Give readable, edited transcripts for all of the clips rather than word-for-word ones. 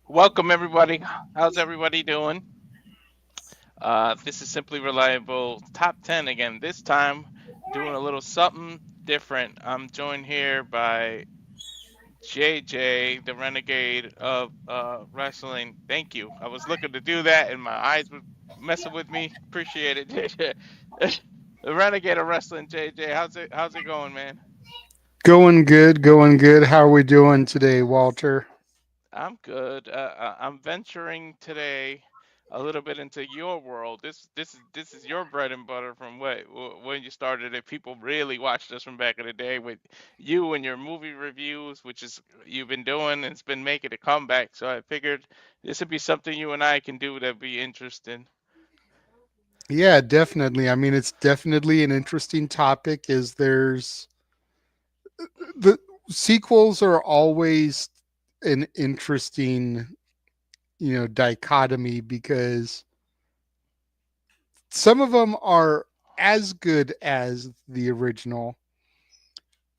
Welcome everybody. How's everybody doing? This is Simply Reliable Top 10 again. This time doing a little something different. I'm joined here by JJ, the Renegade of Wrestling. Thank you. I was looking to do that and my eyes were messing with me. Appreciate it, JJ. The Renegade of Wrestling, JJ. How's it going, man? Going good, going good. How are we doing today, Walter? I'm good. I'm venturing today a little bit into your world. This is your bread and butter from when you started it. People really watched us from back in the day with you and your movie reviews, which is you've been doing and it's been making a comeback. So I figured this would be something you and I can do that'd be interesting. Yeah, definitely. I mean, it's definitely an interesting topic. Is there's the sequels are always an interesting, dichotomy because some of them are as good as the original,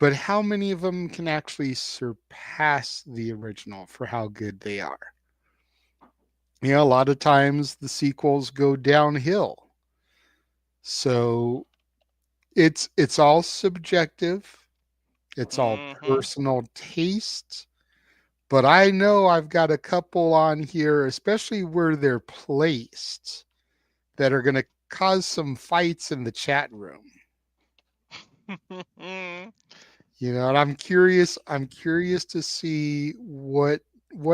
but how many of them can actually surpass the original for how good they are? A lot of times the sequels go downhill. So it's all subjective. It's all Mm-hmm. personal taste. But I know I've got a couple on here, especially where they're placed, that are going to cause some fights in the chat room. And I'm curious to see what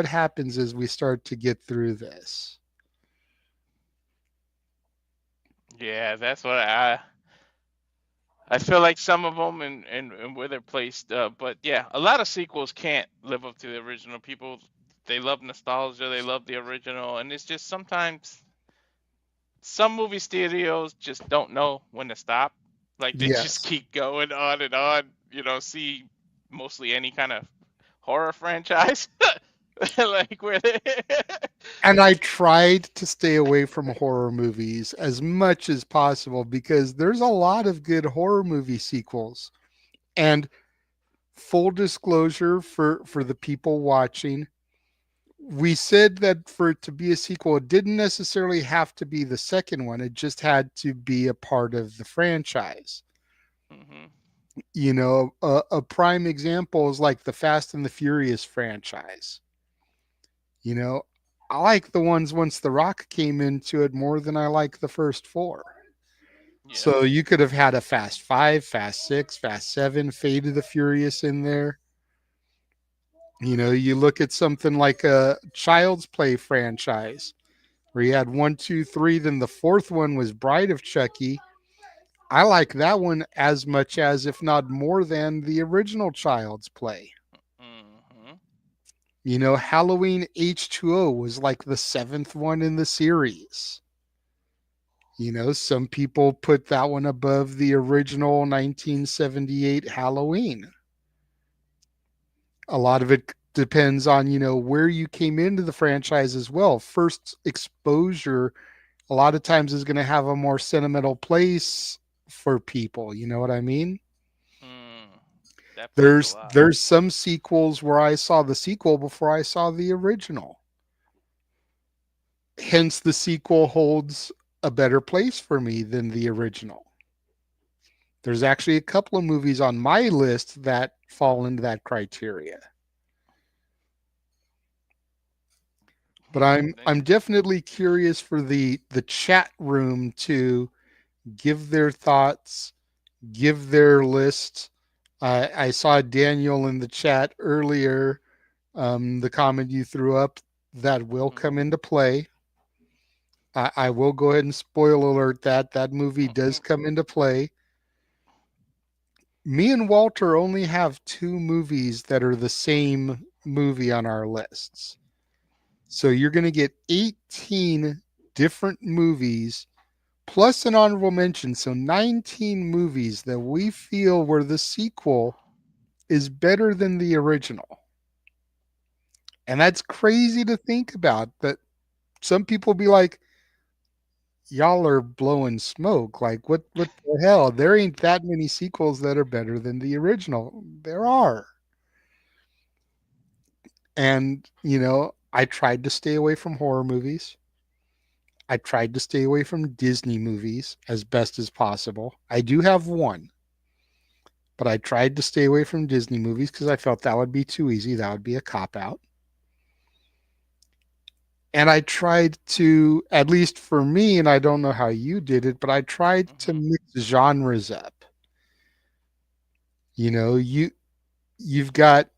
happens as we start to get through this. Yeah, that's what I feel like some of them and where they're placed. But yeah, a lot of sequels can't live up to the original. People, they love nostalgia, they love the original, and it's just sometimes some movie studios just don't know when to stop. Like they just Yes. keep going on and on. See mostly any kind of horror franchise, like where they. And I tried to stay away from horror movies as much as possible because there's a lot of good horror movie sequels. And full disclosure for the people watching, we said that for it to be a sequel, it didn't necessarily have to be the second one. It just had to be a part of the franchise. Hmm. A prime example is like the Fast and the Furious franchise. You know, I like the ones once The Rock came into it more than I like the first four. Yeah. So you could have had a Fast Five, Fast Six, Fast Seven, Fate of the Furious in there. You look at something like a Child's Play franchise where you had one, two, three, then the fourth one was Bride of Chucky. I like that one as much as, if not more than, the original Child's Play. Hmm. Halloween H2O was like the seventh one in the series. Some people put that one above the original 1978 Halloween. A lot of it depends on, where you came into the franchise as well. First exposure, a lot of times, is going to have a more sentimental place for people. You know what I mean? Mm. That plays a There's lot. there's some sequels where I saw the sequel before I saw the original. Hence, the sequel holds a better place for me than the original. There's actually a couple of movies on my list that fall into that criteria. But I'm Then- I'm definitely curious for the chat room to give their thoughts, give their list. I saw Daniel in the chat earlier. The comment you threw up, that will come Mhm. into play. I will go ahead and spoil alert that movie does Mhm. come into play. Me and Walter only have two movies that are the same movie on our lists. So you're going to get 18 different movies plus an honorable mention. So 19 movies that we feel were the sequel is better than the original. And that's crazy to think about that some people be like, y'all are blowing smoke. Like what the hell? There ain't that many sequels that are better than the original. There are. And, I tried to stay away from horror movies. I tried to stay away from Disney movies as best as possible. I do have one, but I tried to stay away from Disney movies because I felt that would be too easy. That would be a cop out. And I tried to, at least for me, and I don't know how you did it, but I tried to Hmm. mix genres up. You've got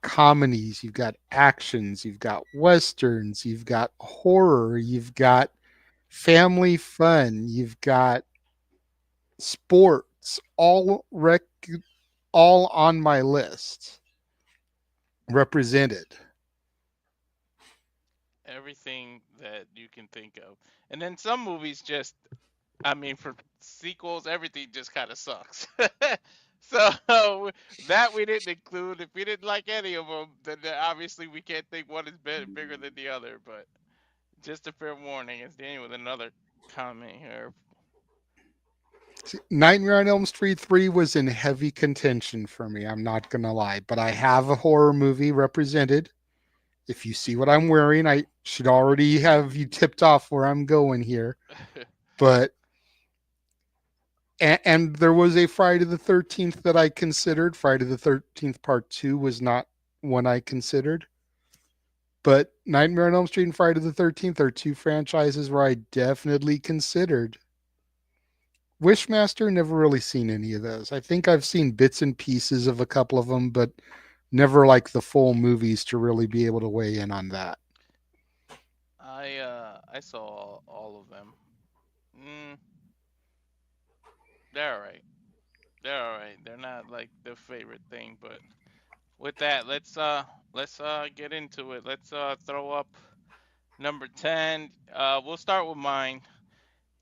comedies, you've got actions, you've got westerns, you've got horror, you've got family fun, you've got sports, all on my list represented. Everything that you can think of. And then some movies just, I mean, for sequels, everything just kind of sucks. So that we didn't include. If we didn't like any of them, then obviously we can't think one is bigger than the other. But just a fair warning, as Daniel with another comment here. Nightmare on Elm Street 3 was in heavy contention for me, I'm not going to lie, but I have a horror movie represented. If you see what I'm wearing, I should already have you tipped off where I'm going here. But and there was a Friday the 13th that I considered. Friday the 13th Part 2 was not one I considered. But Nightmare on Elm Street and Friday the 13th are two franchises where I definitely considered. Wishmaster, never really seen any of those. I think I've seen bits and pieces of a couple of them, but never like the full movies to really be able to weigh in on that. I saw all of them. Mm, they're alright. They're alright. They're not like the favorite thing, but with that, let's get into it. Let's throw up number 10. We'll start with mine.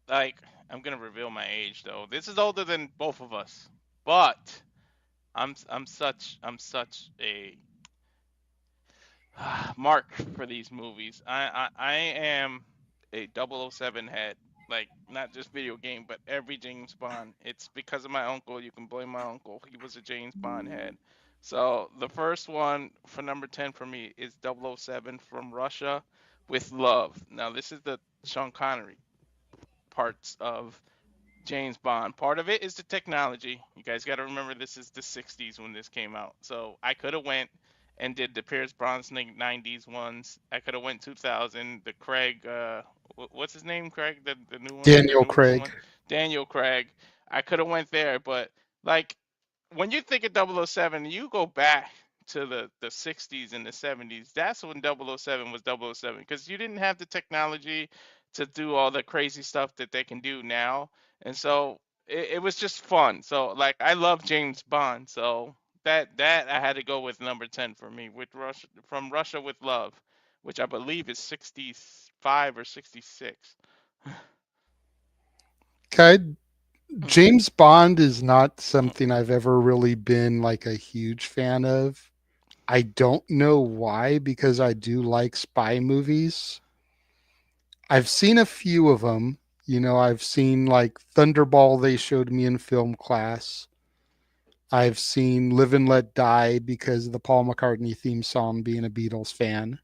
Like, I'm gonna reveal my age though. This is older than both of us, but I'm such a mark for these movies. I am a 007 head. Like, not just video game, but every James Bond. It's because of my uncle. You can blame my uncle. He was a James Bond head. So the first one for number 10 for me is 007 From Russia with Love. Now this is the Sean Connery parts of James Bond. Part of it is the technology. You guys got to remember this is the 60s when this came out. So I could have went and did the Pierce Brosnan 90s ones. I could have went 2000, the Craig what's his name? Craig, the new one, the Daniel newest Craig. one. Daniel Craig. I could have went there, but like when you think of 007, you go back to the 60s and the 70s. That's when 007 was 007 because you didn't have the technology to do all the crazy stuff that they can do now. And so it was just fun. So like I love James Bond. So that I had to go with number 10 for me with Russia From Russia with Love, which I believe is 65 or 66. Okay. James Bond is not something I've ever really been like a huge fan of. I don't know why, because I do like spy movies. I've seen a few of them. I've seen like Thunderball, they showed me in film class. I've seen Live and Let Die because of the Paul McCartney theme song, being a Beatles fan.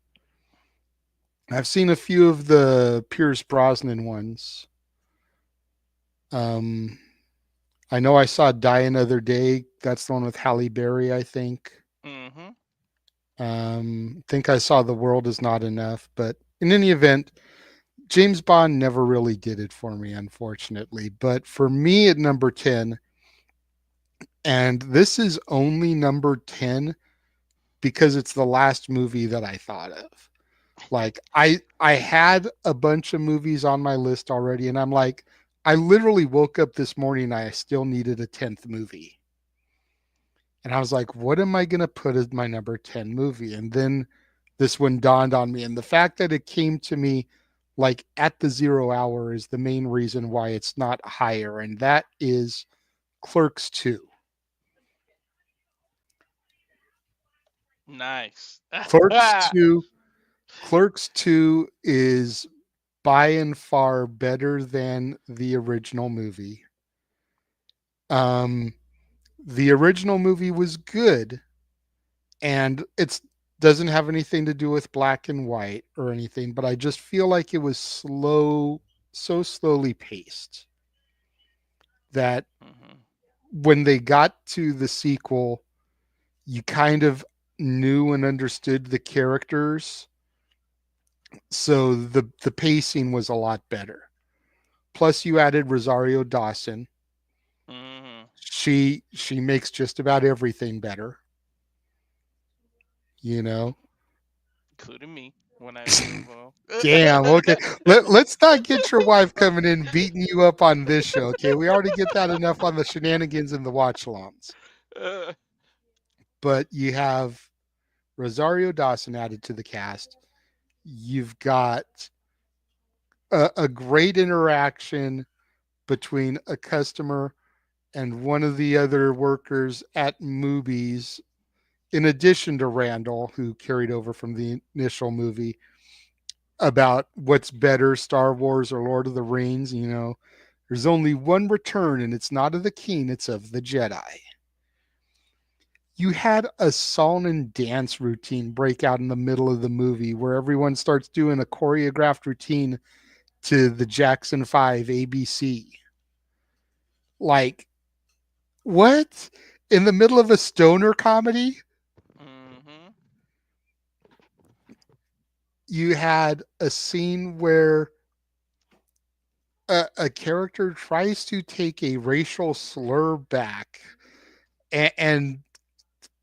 I've seen a few of the Pierce Brosnan ones. Um, I know I saw Die Another Day. That's the one with Halle Berry, I think. Mm-hmm. Think I saw The World Is Not Enough. But in any event, James Bond never really did it for me, unfortunately. But for me at number 10, and this is only number 10 because it's the last movie that I thought of. Like I had a bunch of movies on my list already, and I'm like, I literally woke up this morning and I still needed a 10th movie. And I was like, what am I gonna put as my number 10 movie? And then this one dawned on me. And the fact that it came to me like at the 0 hour is the main reason why it's not higher. And that is Clerks 2. Nice. Clerks 2 Clerks 2 is by and far better than the original movie. Um the original movie was good, and it doesn't have anything to do with black and white or anything, but I just feel like it was so slowly paced that Hmm. when they got to the sequel, you kind of knew and understood the characters, so the pacing was a lot better. Plus, you added Rosario Dawson. Hmm. She makes just about everything better, you know. Including me when I do it well. Damn. Okay. Let's not get your wife coming in beating you up on this show. Okay. We already get that enough on the shenanigans and the watch alongs. Uh, But you have Rosario Dawson added to the cast. You've got a great interaction between a customer and one of the other workers at movies, in addition to Randall, who carried over from the initial movie, about what's better, Star Wars or Lord of the Rings. You know, there's only one return, and it's not of the king, it's of the Jedi. You had a song and dance routine break out in the middle of the movie where everyone starts doing a choreographed routine to the Jackson 5 ABC. Like, what? In the middle of a stoner comedy? hmm. You had a scene where a character tries to take a racial slur back and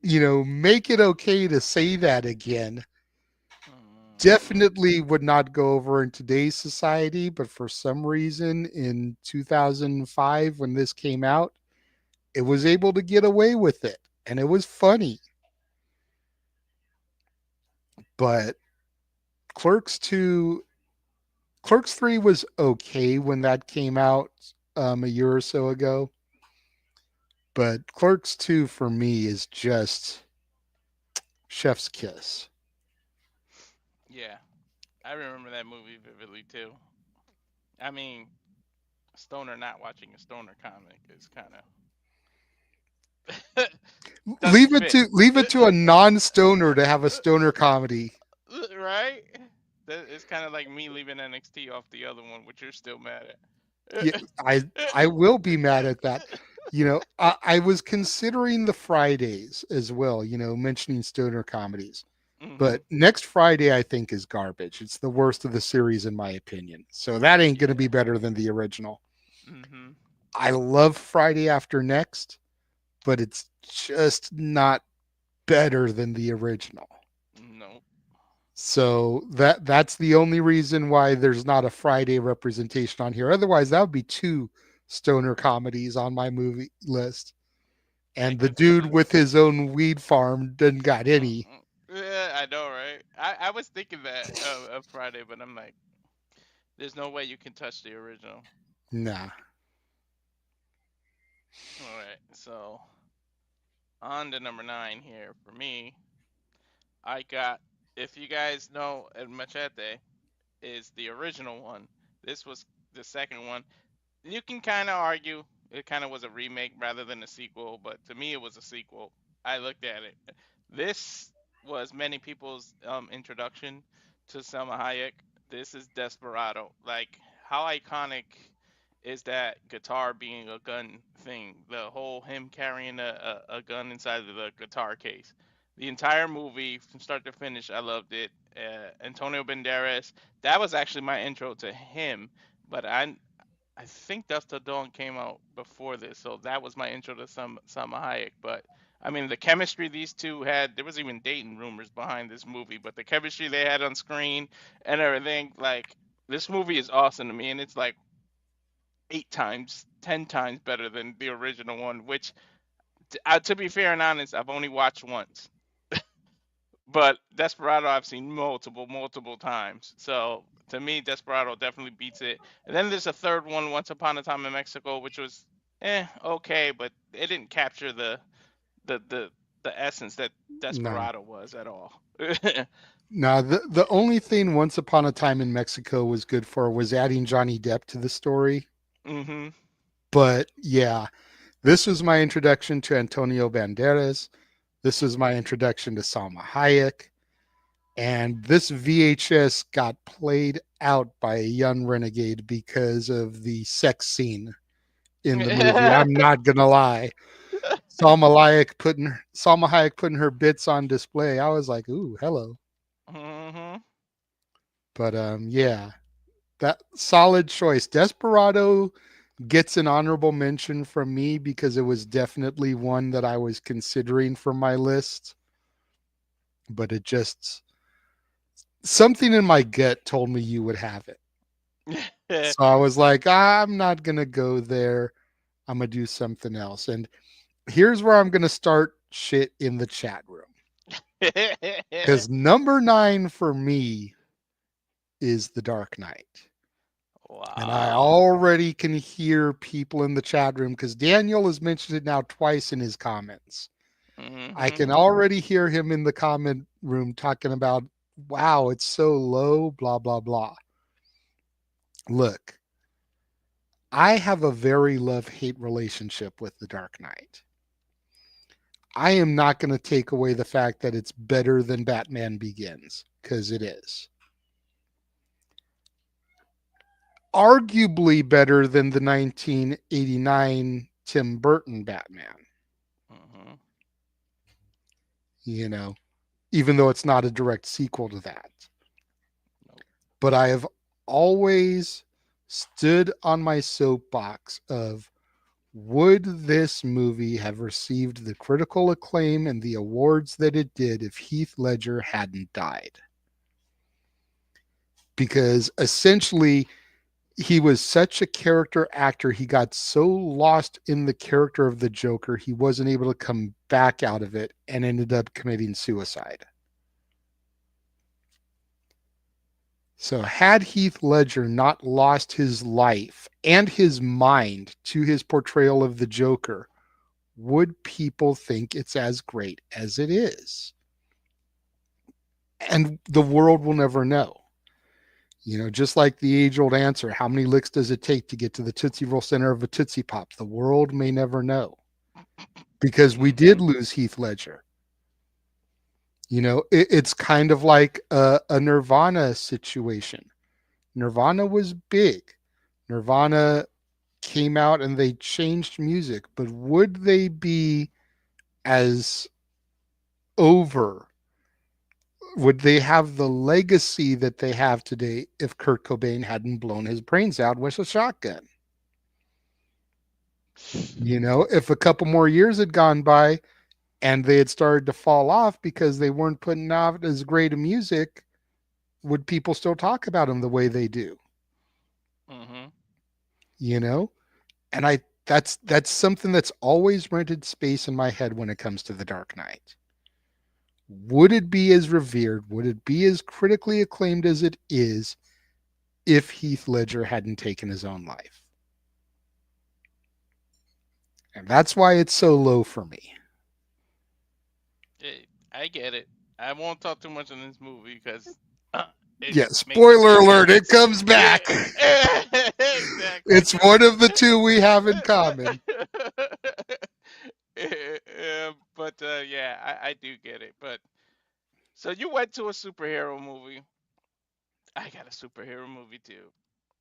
make it okay to say that again. Hmm. Definitely would not go over in today's society, but for some reason in 2005 when this came out, it was able to get away with it, and it was funny. But Clerks 2 Clerks 3 was okay when that came out a year or so ago, but Clerks 2 for me is just chef's kiss. Yeah, I remember that movie vividly too. I mean, stoner not watching a stoner comic is kind of doesn't fit. Leave it to a non-stoner to have a stoner comedy. Right? It's kind of like me leaving NXT off the other one, which you're still mad Yeah, at. I will be mad at that. I was considering the Fridays as well, mentioning stoner comedies. Hmm. But next Friday I think is garbage. It's the worst of the series in my opinion. So that ain't going to be Yeah. better than the original. Hmm. I love Friday After Next, but it's just not better than the original. No. So that's the only reason why there's not a Friday representation on here. Otherwise, that would be two stoner comedies on my movie list. I And the could see dude that. with his own weed farm doesn't got any. Mm-mm. Yeah, I know, right? I was thinking that of Friday, but I'm like, there's no way you can touch the original. Nah. All right, so on to number nine here for me. I got, if you guys know, El Machete is the original one. This was the second one. You can kind of argue it kind of was a remake rather than a sequel, but to me it was a sequel. I looked at it. This was many people's introduction to Selma Hayek. This is Desperado. Like, how iconic is that guitar being a gun thing? The whole him carrying a gun inside of the guitar case. The entire movie from start to finish, I loved it. Antonio Banderas, that was actually my intro to him, but I think Dust to Dawn came out before this, so that was my intro to some Salma Hayek. But I mean, the chemistry these two had, there was even dating rumors behind this movie, but the chemistry they had on screen and everything, like this movie is awesome to me, and it's like 8 times, 10 times better than the original one. Which, to be fair and honest, I've only watched once. But Desperado, I've seen multiple times. So to me, Desperado definitely beats it. And then there's a third one, Once Upon a Time in Mexico, which was okay, but it didn't capture the the essence that No. Desperado was at all. Now, the only thing Once Upon a Time in Mexico was good for was adding Johnny Depp to the story. Hmm. But yeah, this was my introduction to Antonio Banderas. This was my introduction to Salma Hayek. And this VHS got played out by a young renegade because of the sex scene in the movie. I'm not gonna lie. Salma Hayek putting her bits on display. I was like, ooh, hello. Hmm. But yeah, that solid choice. Desperado gets an honorable mention from me because it was definitely one that I was considering for my list, but it just something in my gut told me you would have it. So I was like, I'm not going to go there. I'm going to do something else. And here's where I'm going to start shit in the chat room. Because number 9 for me is The Dark Knight. And I Wow. already can hear people in the chat room because Daniel has mentioned it now twice in his comments. I Hmm. can already hear him in the comment room talking about, wow, it's so low, blah, blah, blah. Look, I have a very love hate relationship with The Dark Knight. I am not going to take away the fact that it's better than Batman Begins because it is. Arguably better than the 1989 Tim Burton Batman, Hmm. you know, even though it's not a direct sequel to that. Nope. But I have always stood on my soapbox of would this movie have received the critical acclaim and the awards that it did if Heath Ledger hadn't died? Because essentially, he was such a character actor. He got so lost in the character of the Joker, he wasn't able to come back out of it and ended up committing suicide. So, had Heath Ledger not lost his life and his mind to his portrayal of the Joker, would people think it's as great as it is? And the world will never know. Just like the age old answer, how many licks does it take to get to the Tootsie Roll center of a Tootsie Pop? The world may never know because we did Hmm. lose Heath Ledger. It's kind of like a Nirvana situation. Nirvana was big. Nirvana came out and they changed music, but would they be as over? Would they have the legacy that they have today if Kurt Cobain hadn't blown his brains out with a shotgun? If a couple more years had gone by and they had started to fall off because they weren't putting out as great a music, would people still talk about them the way they do? Hmm. You know? And that's something that's always rented space in my head when it comes to The Dark Knight. Would it be as revered? Would it be as critically acclaimed as it is if Heath Ledger hadn't taken his own life? And that's why it's so low for me. I get it. I won't talk too much on this movie because it Yeah, makes spoiler alert, it comes yeah, back. exactly. It's one of the two we have in common. But yeah, I do get it. But so you went to a superhero movie. I got a superhero movie too.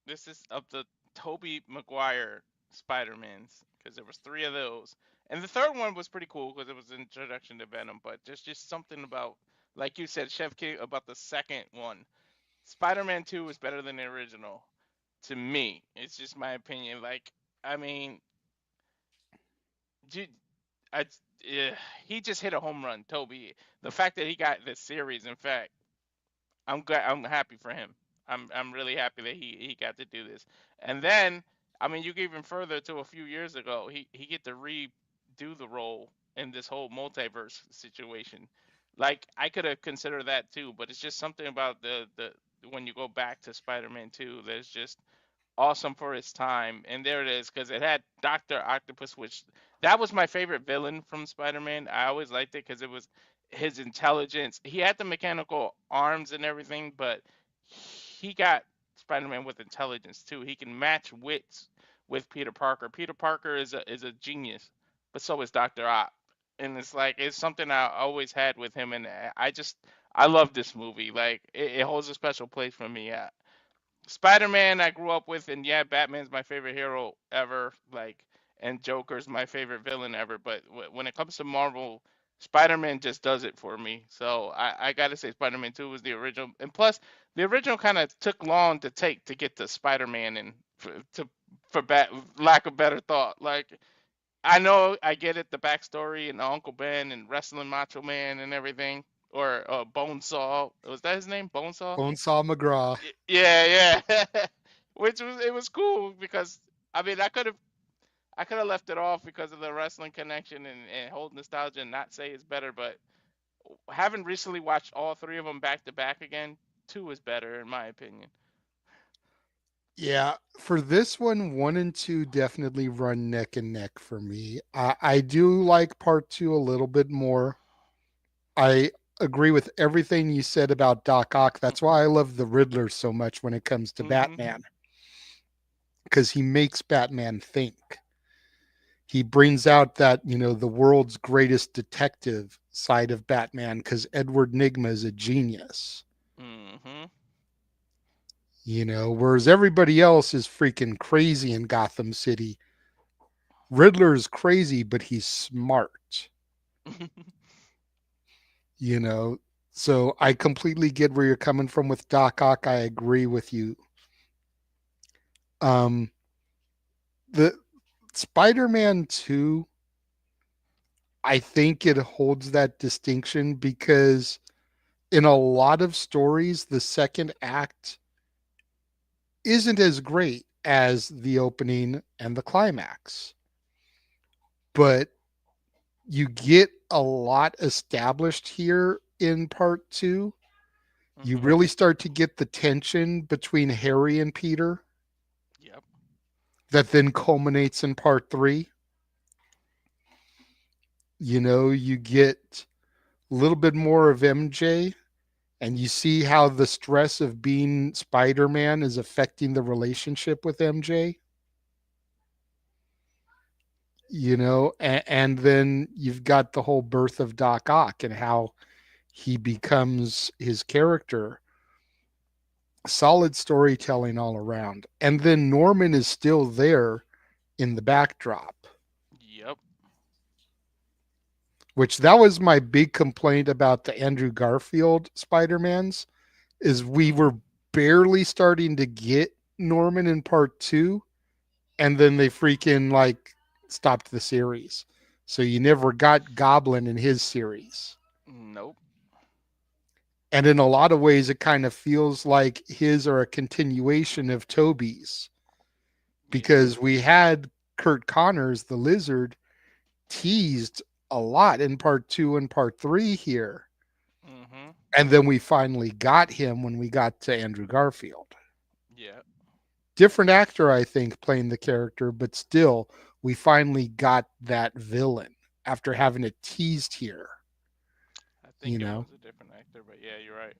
This is of the Tobey Maguire Spider-Mans because there was three of those, and the third one was pretty cool because it was an introduction to Venom. But there's just something about, like you said, Chef K, about the second one. Spider-Man 2 is better than the original to me. It's just my opinion. Like, I mean, dude, I, yeah, he just hit a home run, Toby. The fact that he got this series, in fact, I'm glad. I'm happy for him. I'm really happy that he got to do this. And then, I mean, you go even further to a few years ago. He get to redo the role in this whole multiverse situation. Like I could have considered that too, but it's just something about the when you go back to Spider-Man 2, there's just awesome for its time. And there it is, because it had Doctor Octopus, which that was my favorite villain from Spider-Man. I always liked it because it was his intelligence. He had the mechanical arms and everything, but he got Spider-Man with intelligence too. He can match wits with Peter Parker. Peter Parker is a genius, but so is Doctor Ock. And it's like it's something I always had with him, and I love this movie. Like it holds a special place for me. Spider-Man I grew up with, and yeah, Batman's my favorite hero ever. Like, and Joker's my favorite villain ever. But when it comes to Marvel, Spider-Man just does it for me. So I gotta say, Spider-Man 2 was the original, and plus the original kind of took long to take to get to Spider-Man, and for lack of better thought, like. I know I get it, the backstory and Uncle Ben and wrestling Macho Man and everything, or Bonesaw. Was that his name, Bonesaw? Bonesaw McGraw. Yeah, yeah. Which was it was cool because I could have left it off because of the wrestling connection and whole nostalgia and not say it's better, but having recently watched all three of them back to back again, two is better in my opinion. Yeah, for this one and two definitely run neck and neck for me. I do like part two a little bit more. I agree with everything you said about Doc Ock. That's why I love the Riddler so much when it comes to Mhm. Batman, because he makes Batman think. He brings out that, the world's greatest detective side of Batman because Edward Nigma is a genius. Mhm. Whereas everybody else is freaking crazy in Gotham City. Riddler is crazy, but he's smart, you know. So I completely get where you're coming from with Doc Ock. I agree with you. Um, the Spider-Man 2, I think it holds that distinction because in a lot of stories, the second act isn't as great as the opening and the climax, but you get a lot established here in part two. You Mhm. really start to get the tension between Harry and Peter Yep. that then culminates in part three. You get a little bit more of MJ, and you see how the stress of being Spider Man is affecting the relationship with MJ, and then you've got the whole birth of Doc Ock and how he becomes his character. Solid storytelling all around. And then Norman is still there in the backdrop, Yep. which that was my big complaint about the Andrew Garfield Spider-Mans is we Mm. were barely starting to get Norman in part 2 and then they freaking like stopped the series. So you never got Goblin in his series. Nope. And in a lot of ways it kind of feels like his are a continuation of Toby's Yeah. because we had Kurt Connors, the lizard, teased a lot in part 2 and part 3 here. Mhm. And then we finally got him when we got to Andrew Garfield. Yeah. Different actor, I think, playing the character, but still, we finally got that villain after having it teased here. I think You it know, was a different actor, but yeah, you're right.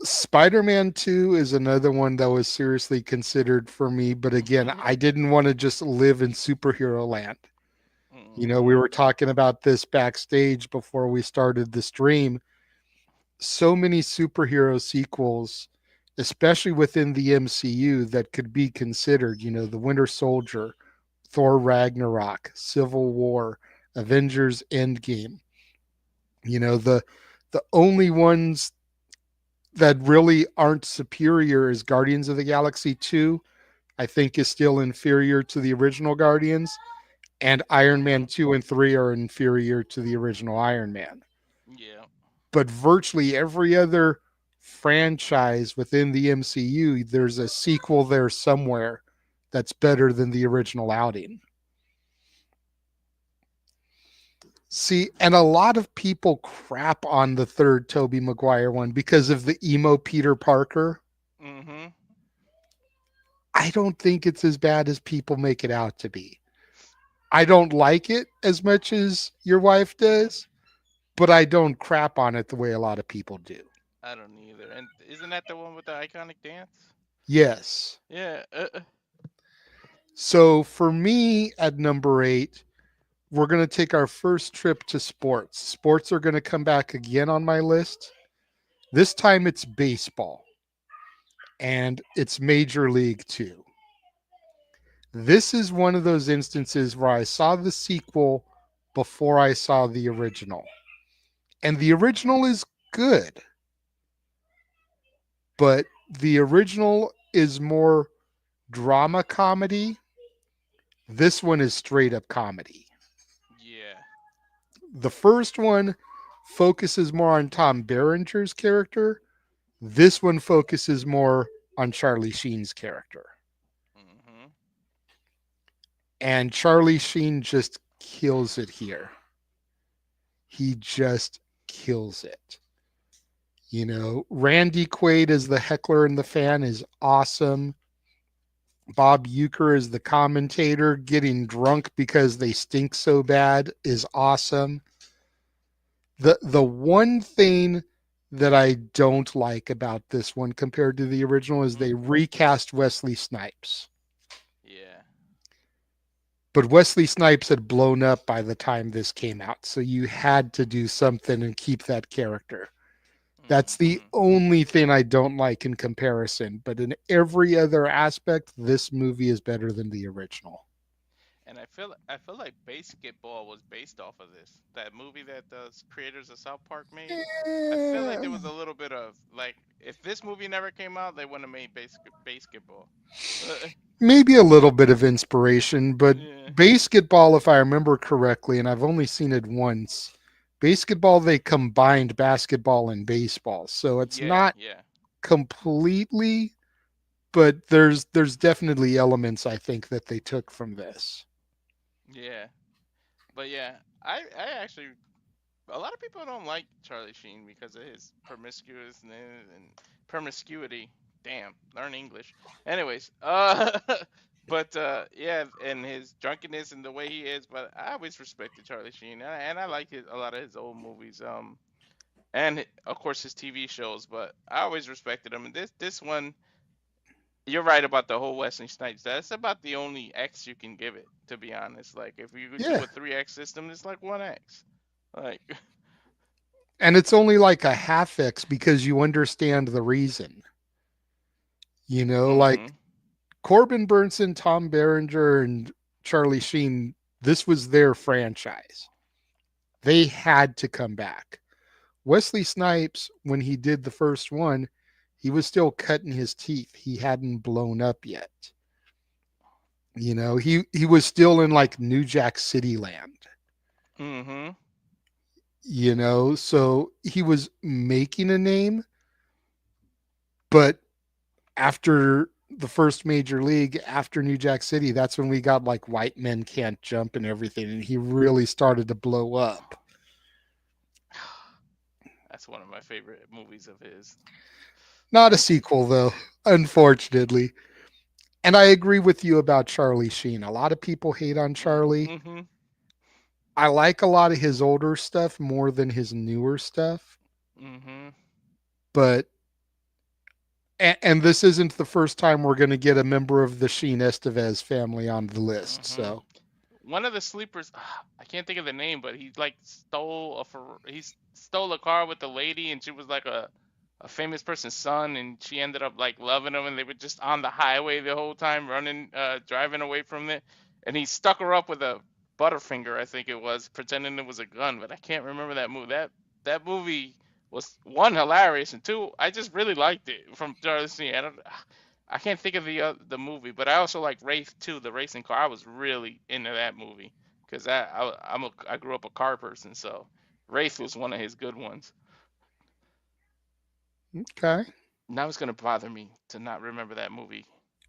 Spider Man 2 is another one that was seriously considered for me. But again, I didn't want to just live in superhero land. We Mhm. were talking about this backstage before we started the stream. So many superhero sequels, especially within the MCU, that could be considered. The Winter Soldier, Thor Ragnarok, Civil War, Avengers Endgame. The only ones that really aren't superior is Guardians of the Galaxy 2. I think is still inferior to the original Guardians, and Iron Man Mhm. 2 and 3 are inferior to the original Iron Man. Yeah. But virtually every other franchise within the MCU, there's a sequel there somewhere that's better than the original outing. See, and a lot of people crap on the third Tobey Maguire one because of the emo Peter Parker. Mm-hmm. I don't think it's as bad as people make it out to be. I don't like it as much as your wife does, but I don't crap on it the way a lot of people do. I don't either. And isn't that the one with the iconic dance? Yes. Yeah. So for me at number 8, we're going to take our first trip to sports. Sports are going to come back again on my list. This time it's baseball, and it's Major League too. This is one of those instances where I saw the sequel before I saw the original. And the original is good, but the original is more drama comedy. This one is straight up comedy. Yeah. The first one focuses more on Tom Berenger's character. This one focuses more on Charlie Sheen's character. Mm-hmm. And Charlie Sheen just kills it here. He just kills it. Randy Quaid as the heckler and the fan is awesome. Bob Euchre as the commentator getting drunk because they stink so bad is awesome. The one thing that I don't like about this one compared to the original is Mm-hmm. they recast Wesley Snipes. Yeah. But Wesley Snipes had blown up by the time this came out, so you had to do something and keep that character. That's the Mm-hmm. only thing I don't like in comparison. But in every other aspect, this movie is better than the original. And I feel like Basketball was based off of this. That movie that the creators of South Park made. I feel like there Eh, was a little bit of like if this movie never came out, they wouldn't have made Basketball. maybe a little bit of inspiration, but Yeah. basketball, if I remember correctly, and I've only seen it once, basketball, they combined basketball and baseball. So it's Yeah. not Yeah. completely, but there's definitely elements I think that they took from this. Yeah. But yeah, I actually a lot of people don't like Charlie Sheen because of his promiscuousness and promiscuity. Damn, learn English. Anyways, but yeah, and his drunkenness and the way he is. But I always respected Charlie Sheen, and I like a lot of his old movies. And of course his TV shows. But I always respected him. And this one, you're right about the whole Wesley Snipes. That's about the only X you can give it, to be honest. Like if you could do Yeah. a 3X system, it's like 1X. Like. And it's only like a half X because you understand the reason. Like Mhm. Corbin Burnson, Tom Berenger, and Charlie Sheen, this was their franchise. They had to come back. Wesley Snipes, when he did the first one, he was still cutting his teeth. He hadn't blown up yet. He was still in like New Jack City land. Mhm. So he was making a name, but after the first major league, after New Jack City, that's when we got like White Men Can't Jump and everything, and he really started to blow up. That's one of my favorite movies of his. Not a sequel though, unfortunately. And I agree with you about Charlie Sheen. A lot of people hate on Charlie. Mhm. I like a lot of his older stuff more than his newer stuff, Mhm. but and this isn't the first time we're going to get a member of the Sheen Estevez family on the list. Mhm. So, One of the sleepers, I can't think of the name, but he like stole a car with a lady, and she was like a famous person's son, and she ended up like loving him, and they were just on the highway the whole time, running, driving away from it, and he stuck her up with a butterfinger, I think it was, pretending it was a gun, but I can't remember that movie. That movie was one hilarious, and two, I just really liked it from Charlie Sheen. I can't think of the movie, but I also like Wraith too, the racing car. I was really into that movie because I grew up a car person, so Wraith was one of his good ones. okay. Now it's gonna bother me to not remember that movie.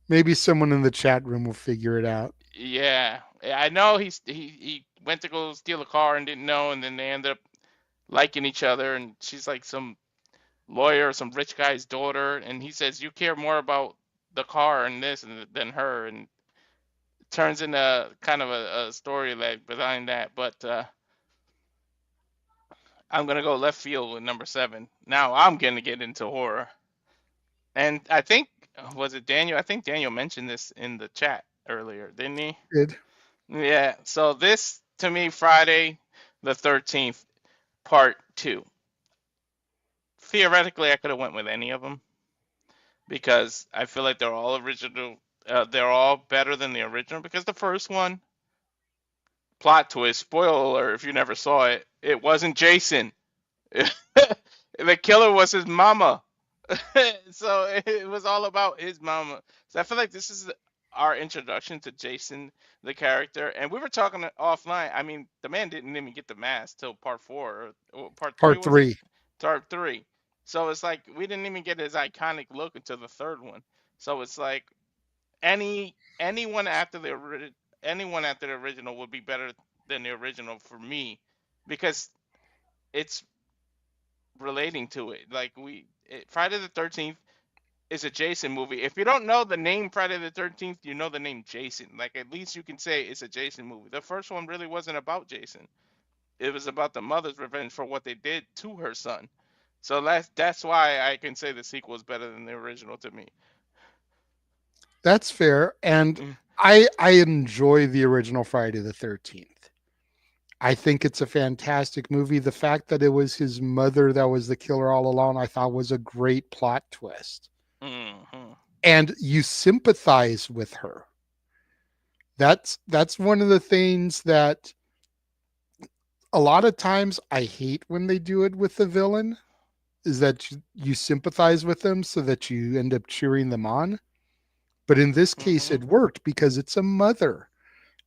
Maybe someone in the chat room will figure it out. Yeah, I know he went to go steal a car and didn't know, and then they ended up liking each other, and she's like some. lawyer, some rich guy's daughter, and he says you care more about the car and this than her, and turns into kind of a story like behind that. But I'm gonna go left field with number seven. Now I'm gonna get into horror, and I think was it Daniel? I think Daniel mentioned this in the chat earlier, didn't he? Good. Yeah. So this to me, Friday the 13th, part two. Theoretically, I could have went with any of them because I feel like they're all original. They're all better than the original because the first one, plot twist, spoiler alert if you never saw it, it wasn't Jason. The killer was his mama. So it was all about his mama. So I feel like this is our introduction to Jason, the character. And we were talking offline. I mean, the man didn't even get the mask till part four or part three, Part was it? 3. Part three. So it's like we didn't even get his iconic look until the third one. So it's like anyone after anyone after the original would be better than the original for me because it's relating to it. Like Friday the 13th is a Jason movie. If you don't know the name Friday the 13th, you know the name Jason. Like at least you can say it's a Jason movie. The first one really wasn't about Jason. It was about the mother's revenge for what they did to her son. So that's why I can say the sequel is better than the original to me. That's fair. And Mm, I enjoy the original Friday the 13th. I think it's a fantastic movie. The fact that it was his mother that was the killer all along, I thought was a great plot twist. mhm, And you sympathize with her. That's one of the things that a lot of times I hate when they do it with the villain is that you sympathize with them so that you end up cheering them on. But in this case, mhm, it worked because it's a mother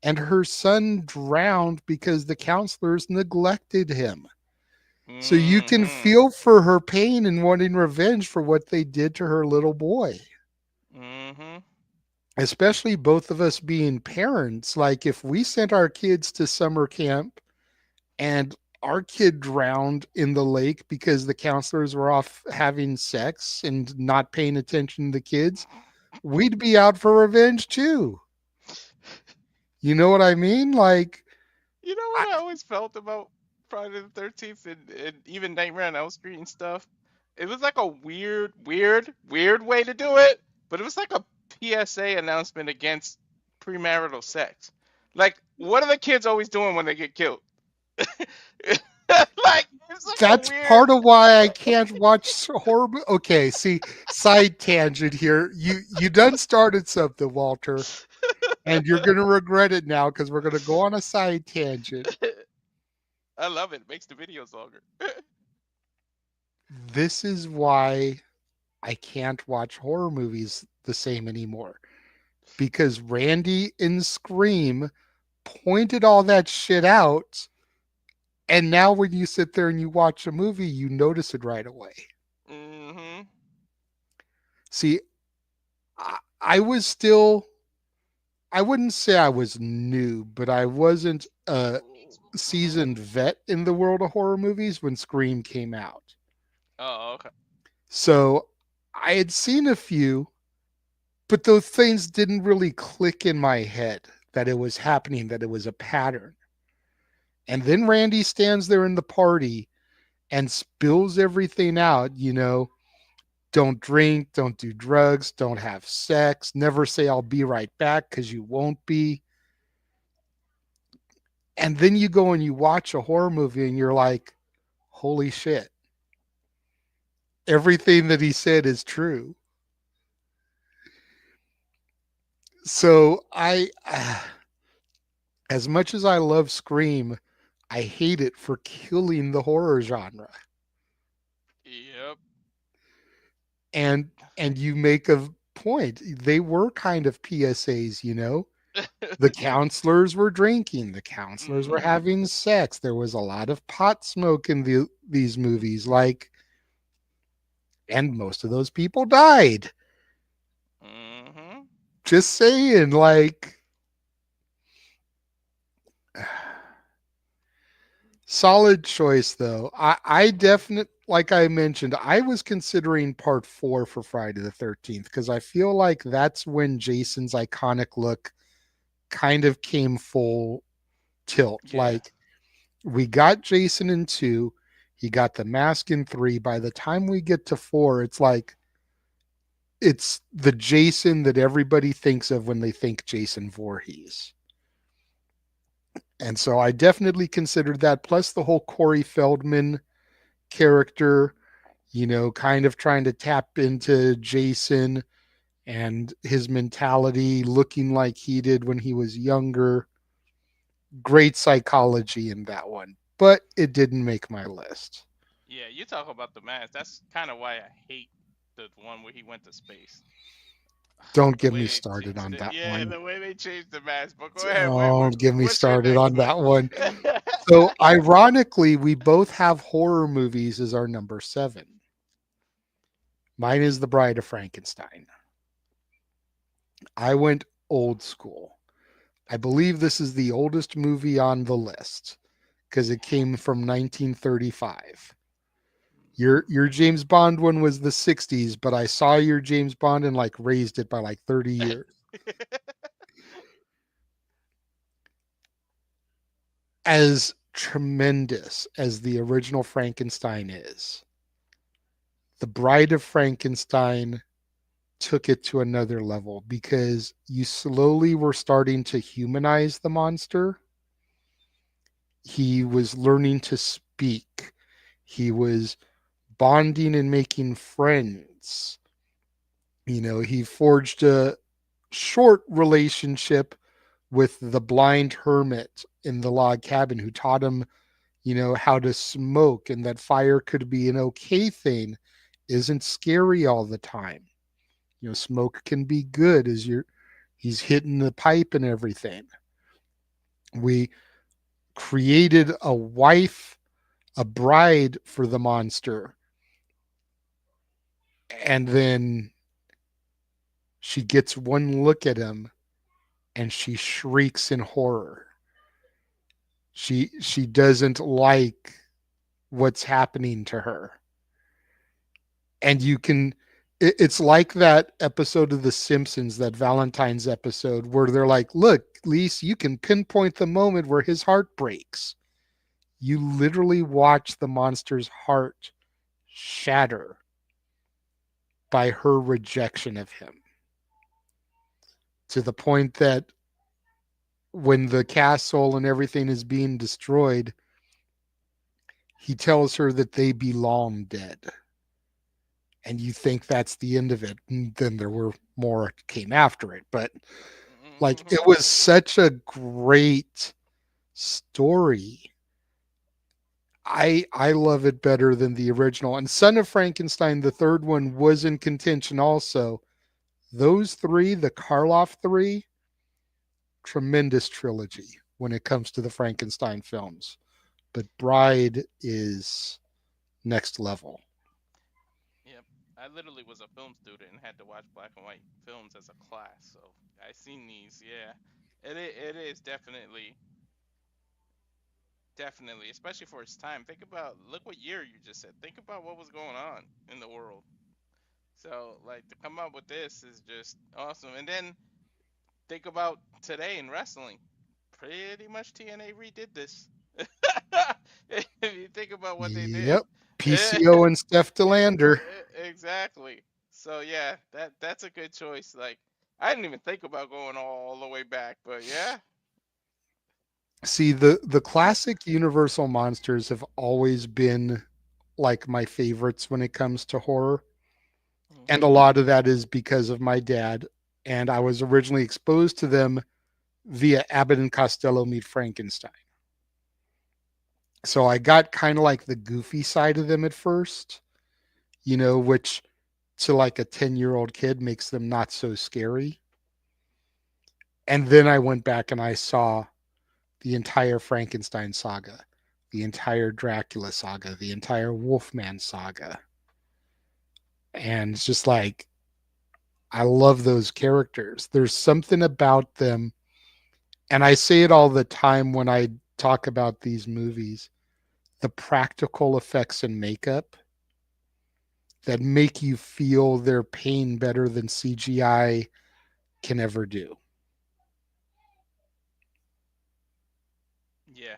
and her son drowned because the counselors neglected him. So you can mhm, feel for her pain and wanting revenge for what they did to her little boy. mhm, Especially both of us being parents. Like if we sent our kids to summer camp and our kid drowned in the lake because the counselors were off having sex and not paying attention to the kids, we'd be out for revenge too. You know what I mean? Like, You know I, what I always felt about Friday the 13th and even Nightmare on Elm Street and stuff? It was like a weird way to do it, but it was like a PSA announcement against premarital sex. Like, what are the kids always doing when they get killed? Like, it's like a that's weird. part of why I can't watch horror. Okay, see, side tangent here. You done started something, Walter, and you're gonna regret it now because we're gonna go on a side tangent. I love it. It makes the videos longer. This is why I can't watch horror movies the same anymore because Randy in Scream pointed all that shit out. And now when you sit there and you watch a movie, you notice it right away. Hmm. See, I was still, I wouldn't say I was new, but I wasn't a Hmm. seasoned vet in the world of horror movies when Scream came out. Oh, okay. So I had seen a few, but those things didn't really click in my head that it was happening, that it was a pattern. And then Randy stands there in the party and spills everything out, don't drink, don't do drugs, don't have sex, never say I'll be right back because you won't be. And then you go and you watch a horror movie and you're like, holy shit, everything that he said is true. So as much as I love Scream, I hate it for killing the horror genre. Yep. And you make a point. They were kind of PSAs, The counselors were drinking, the counselors were Hmm. having sex. There was a lot of pot smoke in these movies, and most of those people died. Hmm. Just saying, Solid choice though. I definitely, like I mentioned, I was considering part four for Friday the 13th because I feel like that's when Jason's iconic look kind of came full tilt. Yeah. Like we got Jason in two, he got the mask in three. By the time we get to four, it's like it's the Jason that everybody thinks of when they think Jason Voorhees. And so I definitely considered that, plus the whole Corey Feldman character, kind of trying to tap into Jason and his mentality, looking like he did when he was younger. Great psychology in that one, but it didn't make my list. Yeah, you talk about the mask. That's kind of why I hate the one where he went to space. Don't The get way me they started changed on it. that Yeah, one. the way they changed the mask. But go ahead. Don't get me What's your started next on one? that one. So, ironically, we both have horror movies as our number seven. Mine is The Bride of Frankenstein. I went old school. I believe this is the oldest movie on the list because it came from 1935. Your James Bond one was the 60s, but I saw your James Bond and like raised it by like 30 years. As tremendous as the original Frankenstein is, The Bride of Frankenstein took it to another level because you slowly were starting to humanize the monster. He was learning to speak. He was bonding and making friends. He forged a short relationship with the blind hermit in the log cabin who taught him, how to smoke and that fire could be an okay thing, isn't scary all the time. Smoke can be good as he's hitting the pipe and everything. We created a wife, a bride for the monster, and then she gets one look at him and she shrieks in horror. She doesn't like what's happening to her. And it's like that episode of The Simpsons, that Valentine's episode where they're like, look, Lise, you can pinpoint the moment where his heart breaks. You literally watch the monster's heart shatter by her rejection of him, to the point that when the castle and everything is being destroyed, he tells her that they belong dead. And you think that's the end of it. And then there were more came after it. But like it was such a great story. I love it better than the original. And Son of Frankenstein, the third one, was in contention also. Those three, the Karloff three, tremendous trilogy when it comes to the Frankenstein films. But Bride is next level. Yep. I literally was a film student and had to watch black and white films as a class, so I seen these. Yeah, it is definitely, especially for its time. Think about look what year you just said. Think about what was going on in the world. So like to come up with this is just awesome. And then think about today in wrestling. Pretty much TNA redid this. If you think about what they did. Yep. PCO and Steph Delander. Exactly. So yeah, that's a good choice. Like I didn't even think about going all the way back, but yeah. See, the classic Universal monsters have always been like my favorites when it comes to horror. And a Hmm. lot of that is because of my dad. And I was originally exposed to them via Abbott and Costello Meet Frankenstein. So I got kind of like the goofy side of them at first, which to like a 10-year-old kid makes them not so scary. And then I went back and I saw the entire Frankenstein saga, the entire Dracula saga, the entire Wolfman saga. And it's just like, I love those characters. There's something about them. And I say it all the time when I talk about these movies. the practical effects and makeup that make you feel their pain better than CGI can ever do. Yeah,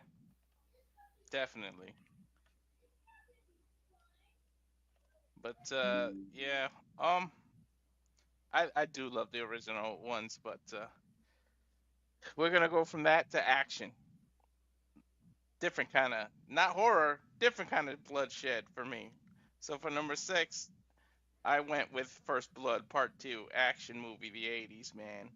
definitely. But yeah, um, I do love the original ones, but we're gonna go from that to action. Different kind of, not horror, different kind of bloodshed for me. So for number six, I went with First Blood Part Two, action movie, the '80s, man.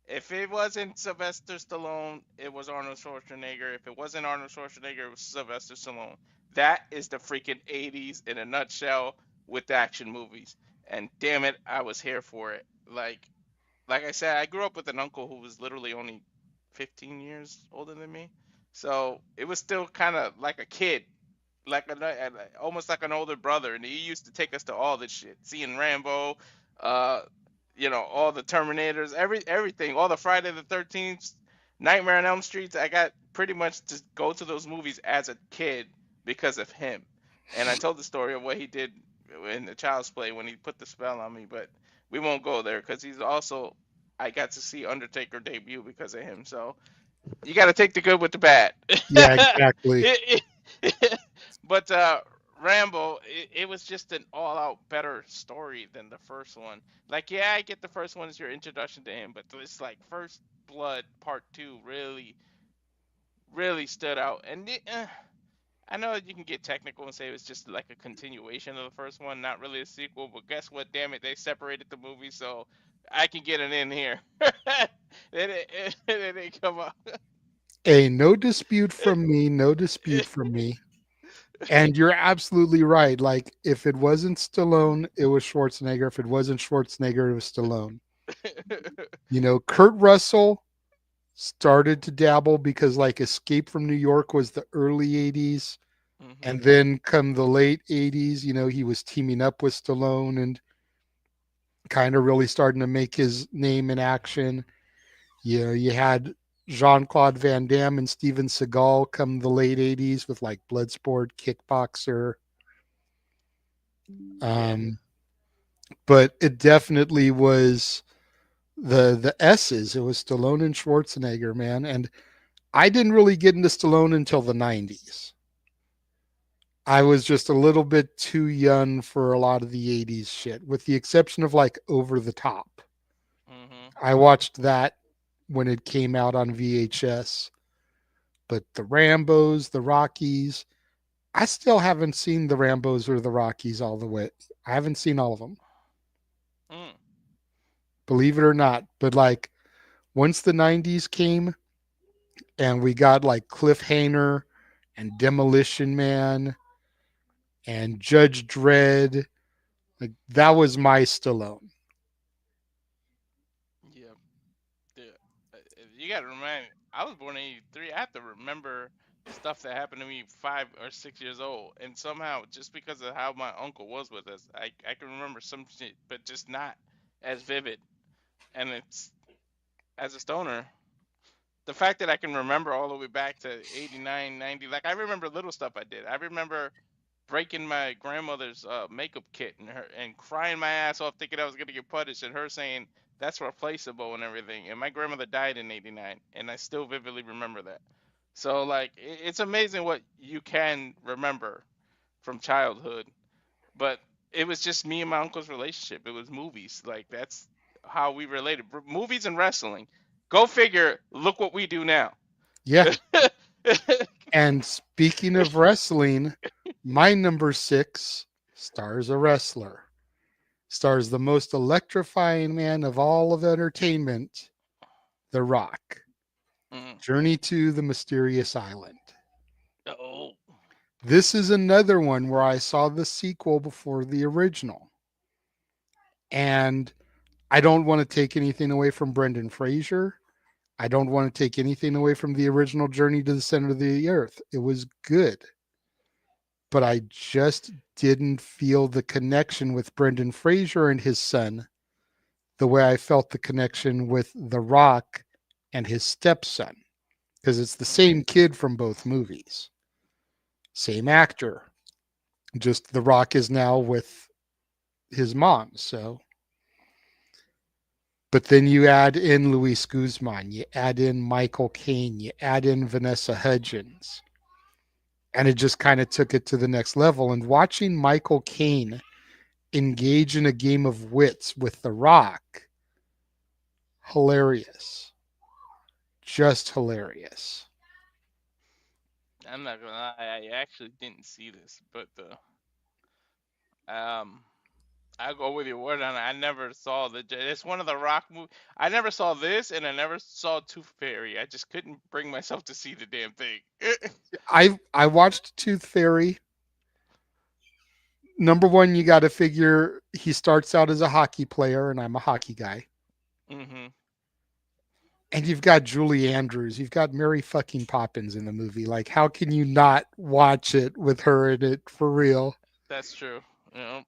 If it wasn't Sylvester Stallone, it was Arnold Schwarzenegger. If it wasn't Arnold Schwarzenegger, it was Sylvester Stallone. That is the freaking '80s in a nutshell with action movies. And damn it, I was here for it. Like I said, I grew up with an uncle who was literally only 15 years older than me. So it was still kind of like a kid, almost like an older brother. And he used to take us to all this shit, seeing Rambo, uh, all the Terminators, everything, all the Friday the 13th, Nightmare on Elm Streets. I got pretty much to go to those movies as a kid because of him. And I told the story of what he did in the Child's Play when he put the spell on me, but we won't go there because he's also I got to see Undertaker debut because of him. So you got to take the good with the bad. Yeah, exactly. But Rambo, it was just an all-out better story than the first one. Like, yeah, I get the first one is your introduction to him, but it's like First Blood Part Two really, really stood out. And I know you can get technical and say it was just like a continuation of the first one, not really a sequel. But guess what? Damn it, they separated the movie, so I can get it in here. They didn't come out. A no dispute from me, no dispute from me. And you're absolutely right. Like, if it wasn't Stallone, it was Schwarzenegger. If it wasn't Schwarzenegger, it was Stallone. Kurt Russell started to dabble because, like, Escape from New York was the early 80s. Hmm. And then come the late 80s, he was teaming up with Stallone and kind of really starting to make his name in action. You had Jean Claude Van Damme and Steven Seagal come the late 80s with like Bloodsport, Kickboxer. Yeah. Um, but it definitely was the S's. It was Stallone and Schwarzenegger, man. And I didn't really get into Stallone until the 90s. I was just a little bit too young for a lot of the 80s shit, with the exception of like Over the Top. Hmm. I watched that when it came out on VHS. But the Rambos, the Rockies, I still haven't seen the Rambos or the Rockies all the way. I haven't seen all of them, Mm. believe it or not. But like once the 90s came and we got like Cliffhanger and Demolition Man and Judge Dredd, like that was my Stallone. Yeah. Yeah. You got to remind me, I was born in '83. I have to remember stuff that happened to me 5 or 6 years old. And somehow, just because of how my uncle was with us, I can remember some shit, but just not as vivid. And it's, as a stoner, the fact that I can remember all the way back to '89, '90, like I remember little stuff I did. I remember breaking my grandmother's makeup kit and crying my ass off thinking I was gonna get punished and her saying that's replaceable and everything. And my grandmother died in '89 and I still vividly remember that. So like it's amazing what you can remember from childhood. But it was just me and my uncle's relationship. It was movies. Like that's how we related. Movies and wrestling. Go figure. Look what we do now. Yeah. And speaking of wrestling, my number six stars a wrestler, stars the most electrifying man of all of entertainment, The Rock. Mm. Journey to the Mysterious Island. Oh. This is another one where I saw the sequel before the original. And I don't want to take anything away from Brendan Fraser. I don't want to take anything away from the original Journey to the Center of the Earth. It was good, but I just didn't feel the connection with Brendan Fraser and his son the way I felt the connection with The Rock and his stepson, because it's the Mm. same kid from both movies. Same actor, just The Rock is now with his mom. So, but then you add in Luis Guzman, you add in Michael Caine, you add in Vanessa Hudgens, and it just kind of took it to the next level. And watching Michael Caine engage in a game of wits with The Rock, hilarious, just hilarious. I'm not gonna lie, I actually didn't see this, but um, I go with your word on it. I never saw It's one of the Rock movies. I never saw this, and I never saw Tooth Fairy. I just couldn't bring myself to see the damn thing. I watched Tooth Fairy. Number one, you got to figure he starts out as a hockey player, and I'm a hockey guy. Hmm. And you've got Julie Andrews, you've got Mary fucking Poppins in the movie. Like, how can you not watch it with her in it for real? That's true. You know.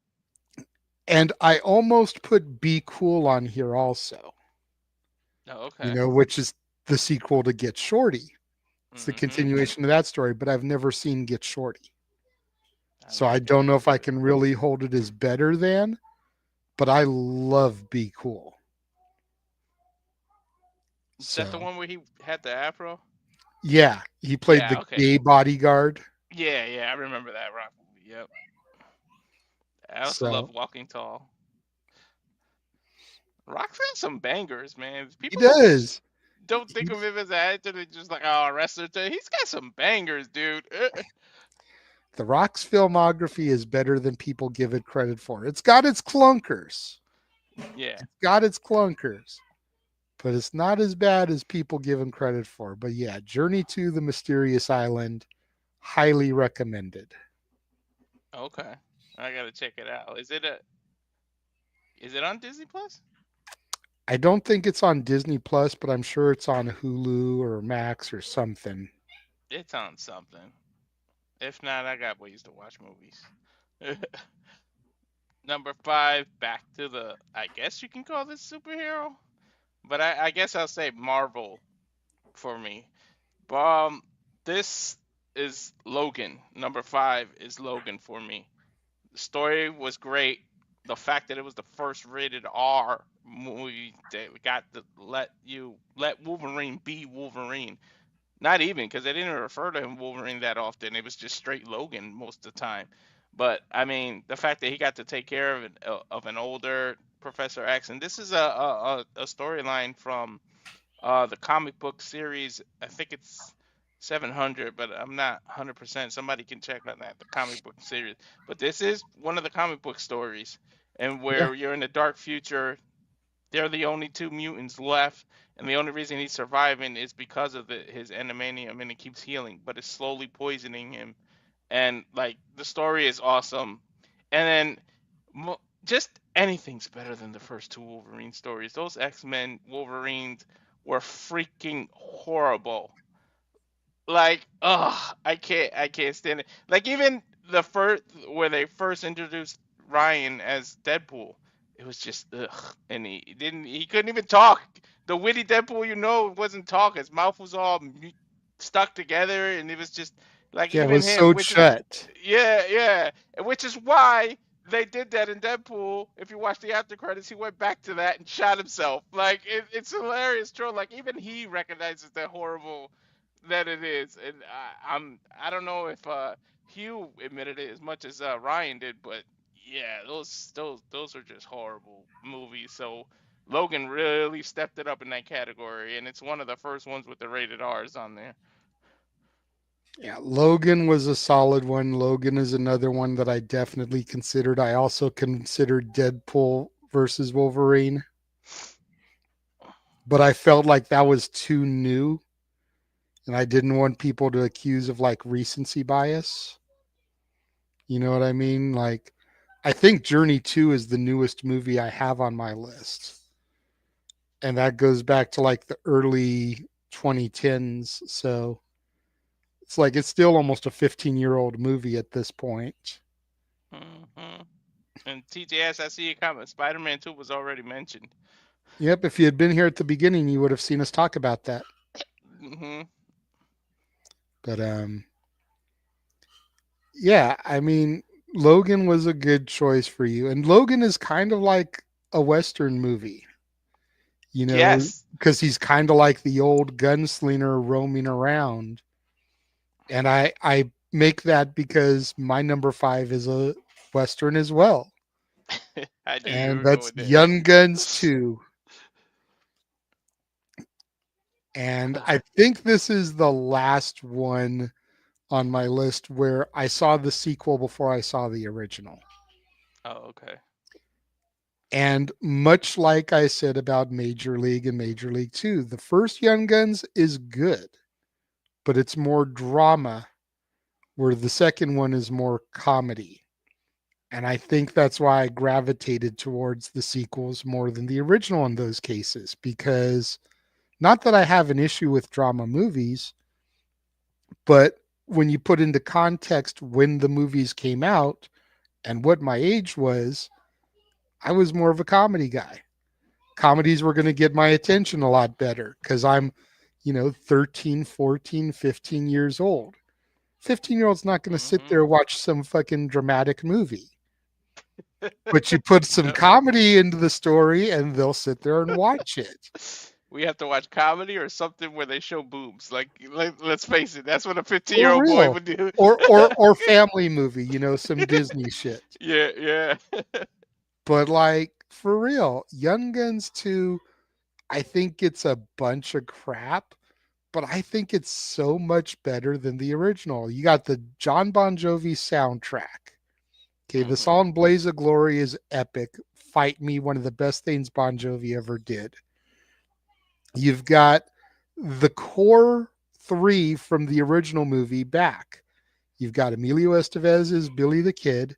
And I almost put Be Cool on here also, Oh, okay. which is the sequel to Get Shorty. It's the Hmm. continuation of that story, but I've never seen Get Shorty. I So I like it. don't know if I can really hold it as better than, but I love Be Cool. Is that the So one where he had the afro? yeah, he played Yeah. the Okay. gay bodyguard. Yeah. Yeah. I remember that Rock movie. Yep. I also love So Walking Tall. Rock's got some bangers, man. he People just does. don't think He, of him as an actor. They just like, oh, a wrestler. He's got some bangers, dude. the Rock's filmography is better than people give it credit for. It's got its clunkers. Yeah. It's got its clunkers, but it's not as bad as people give him credit for. But yeah, Journey to the Mysterious Island, highly recommended. Okay. I gotta check it out. Is it on Disney Plus? I don't think it's on Disney Plus, but I'm sure it's on Hulu or Max or something. It's on something. If not, I got ways to watch movies. Number five, back to the. I guess you can call this superhero, but I guess I'll say Marvel for me. Um, this is Logan. Number five is Logan for me. The story was great. The fact that it was the first rated R movie that got to let Wolverine be Wolverine. Not even because they didn't refer to him Wolverine that often. It was just straight Logan most of the time. But I mean, the fact that he got to take care of an older Professor X, and this is a storyline from the comic book series. I think it's 700, but I'm not 100%. Somebody can check on that, the comic book series. But this is one of the comic book stories, and Yeah. where you're in the dark future. They're the only two mutants left, and the only reason he's surviving is because of his animanium, and it keeps healing, but it's slowly poisoning him. And like the story is awesome, and then just anything's better than the first two Wolverine stories. Those X-Men Wolverines were freaking horrible. Like, ugh, I can't stand it. Like even the first where they first introduced Ryan as Deadpool, it was just ugh, and he couldn't even talk. The witty Deadpool, wasn't talking. His mouth was all stuck together, and it was just like Yeah, it even was him, so which is shut. yeah, yeah, and which is why they did that in Deadpool. If you watch the after credits, he went back to that and shot himself. Like it's hilarious, troll. Like even he recognizes the horrible that it is, and I don't know if Hugh admitted it as much as Ryan did, but yeah, those are just horrible movies. So Logan really stepped it up in that category, and it's one of the first ones with the rated R's on there. Yeah, Logan was a solid one. Logan is another one that I definitely considered. I also considered Deadpool versus Wolverine, but I felt like that was too new and I didn't want people to accuse of like recency bias. You know what I mean? Like I think Journey 2 is the newest movie I have on my list. And that goes back to like the early 2010s. So it's like it's still almost a 15-year-old movie at this point. Hmm. And TJS, I see your comment. Spider-Man 2 was already mentioned. Yep, if you had been here at the beginning, you would have seen us talk about that. Hmm. But Yeah, I mean, Logan was a good choice for you. And Logan is kind of like a Western movie, Yes. because he's kind of like the old gunslinger roaming around. And I make that because my number five is a Western as well. I knew you And were that's going there. Young Guns 2. And I think this is the last one on my list where I saw the sequel before I saw the original. Oh, okay. And much like I said about Major League and Major League 2, the first Young Guns is good, but it's more drama, where the second one is more comedy. And I think that's why I gravitated towards the sequels more than the original in those cases, because not that I have an issue with drama movies, but when you put into context when the movies came out and what my age was, I was more of a comedy guy. Comedies were going to get my attention a lot better because I'm, 13, 14, 15 years old. 15-year-old's not going to sit Hmm. there and watch some fucking dramatic movie. But you put some No. comedy into the story and they'll sit there and watch it. We have to watch comedy or something where they show boobs. Let's face it, that's what a For 15-year-old boy real. would do. Or family movie, some Disney shit. Yeah, yeah. But like for real, Young Guns 2, I think it's a bunch of crap, but I think it's so much better than the original. You got the John Bon Jovi soundtrack. Okay, the Hmm. song Blaze of Glory is epic. Fight Me, one of the best things Bon Jovi ever did. You've got the core three from the original movie back. You've got Emilio Estevez as Billy the Kid.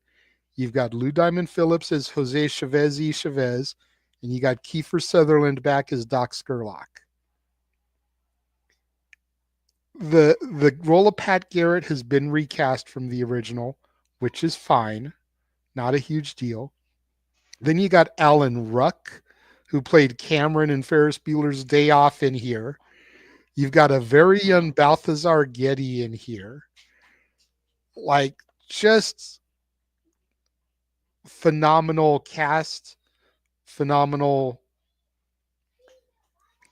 You've got Lou Diamond Phillips as Jose Chavez, and you got Kiefer Sutherland back as Doc Skurlock. The role of Pat Garrett has been recast from the original, which is fine, not a huge deal. Then you got Alan Ruck, who played Cameron in Ferris Bueller's Day Off in here. You've got a very Hmm. young Balthazar Getty in here. Like, just phenomenal cast, phenomenal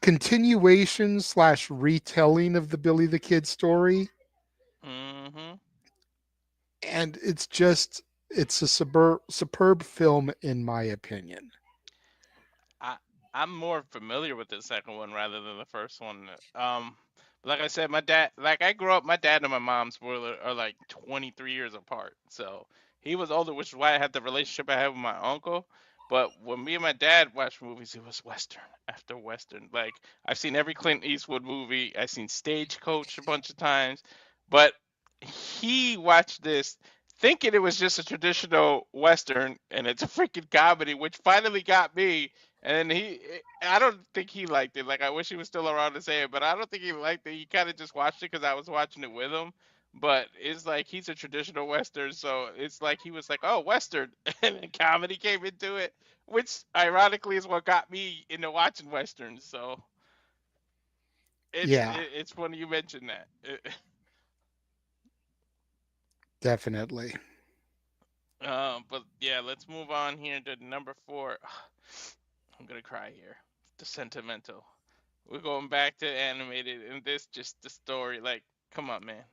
continuation slash retelling of the Billy the Kid story. Hmm. And it's a superb film in my opinion. I I'm more familiar with the second one rather than the first one. Like I said, my dad, like I grew up, my dad and my mom, spoiler, are like 23 years apart. So he was older, which is why I had the relationship I had with my uncle. But when me and my dad watched movies, it was Western after Western. Like I've seen every Clint Eastwood movie. I've seen Stagecoach a bunch of times, but he watched this thinking it was just a traditional Western, and it's a freaking comedy, which finally got me. And I don't think he liked it. Like, I wish he was still around to say it, but I don't think he liked it. He kind of just watched it because I was watching it with him. But it's like he's a traditional Western, so it's like he was like, "Oh, Western," and then comedy came into it, which ironically is what got me into watching Westerns. So Yeah, it's funny you mentioned that. definitely. But yeah, let's move on here to number four. I'm gonna cry here. The sentimental. We're going back to animated, and this just the story. Like, come on, man.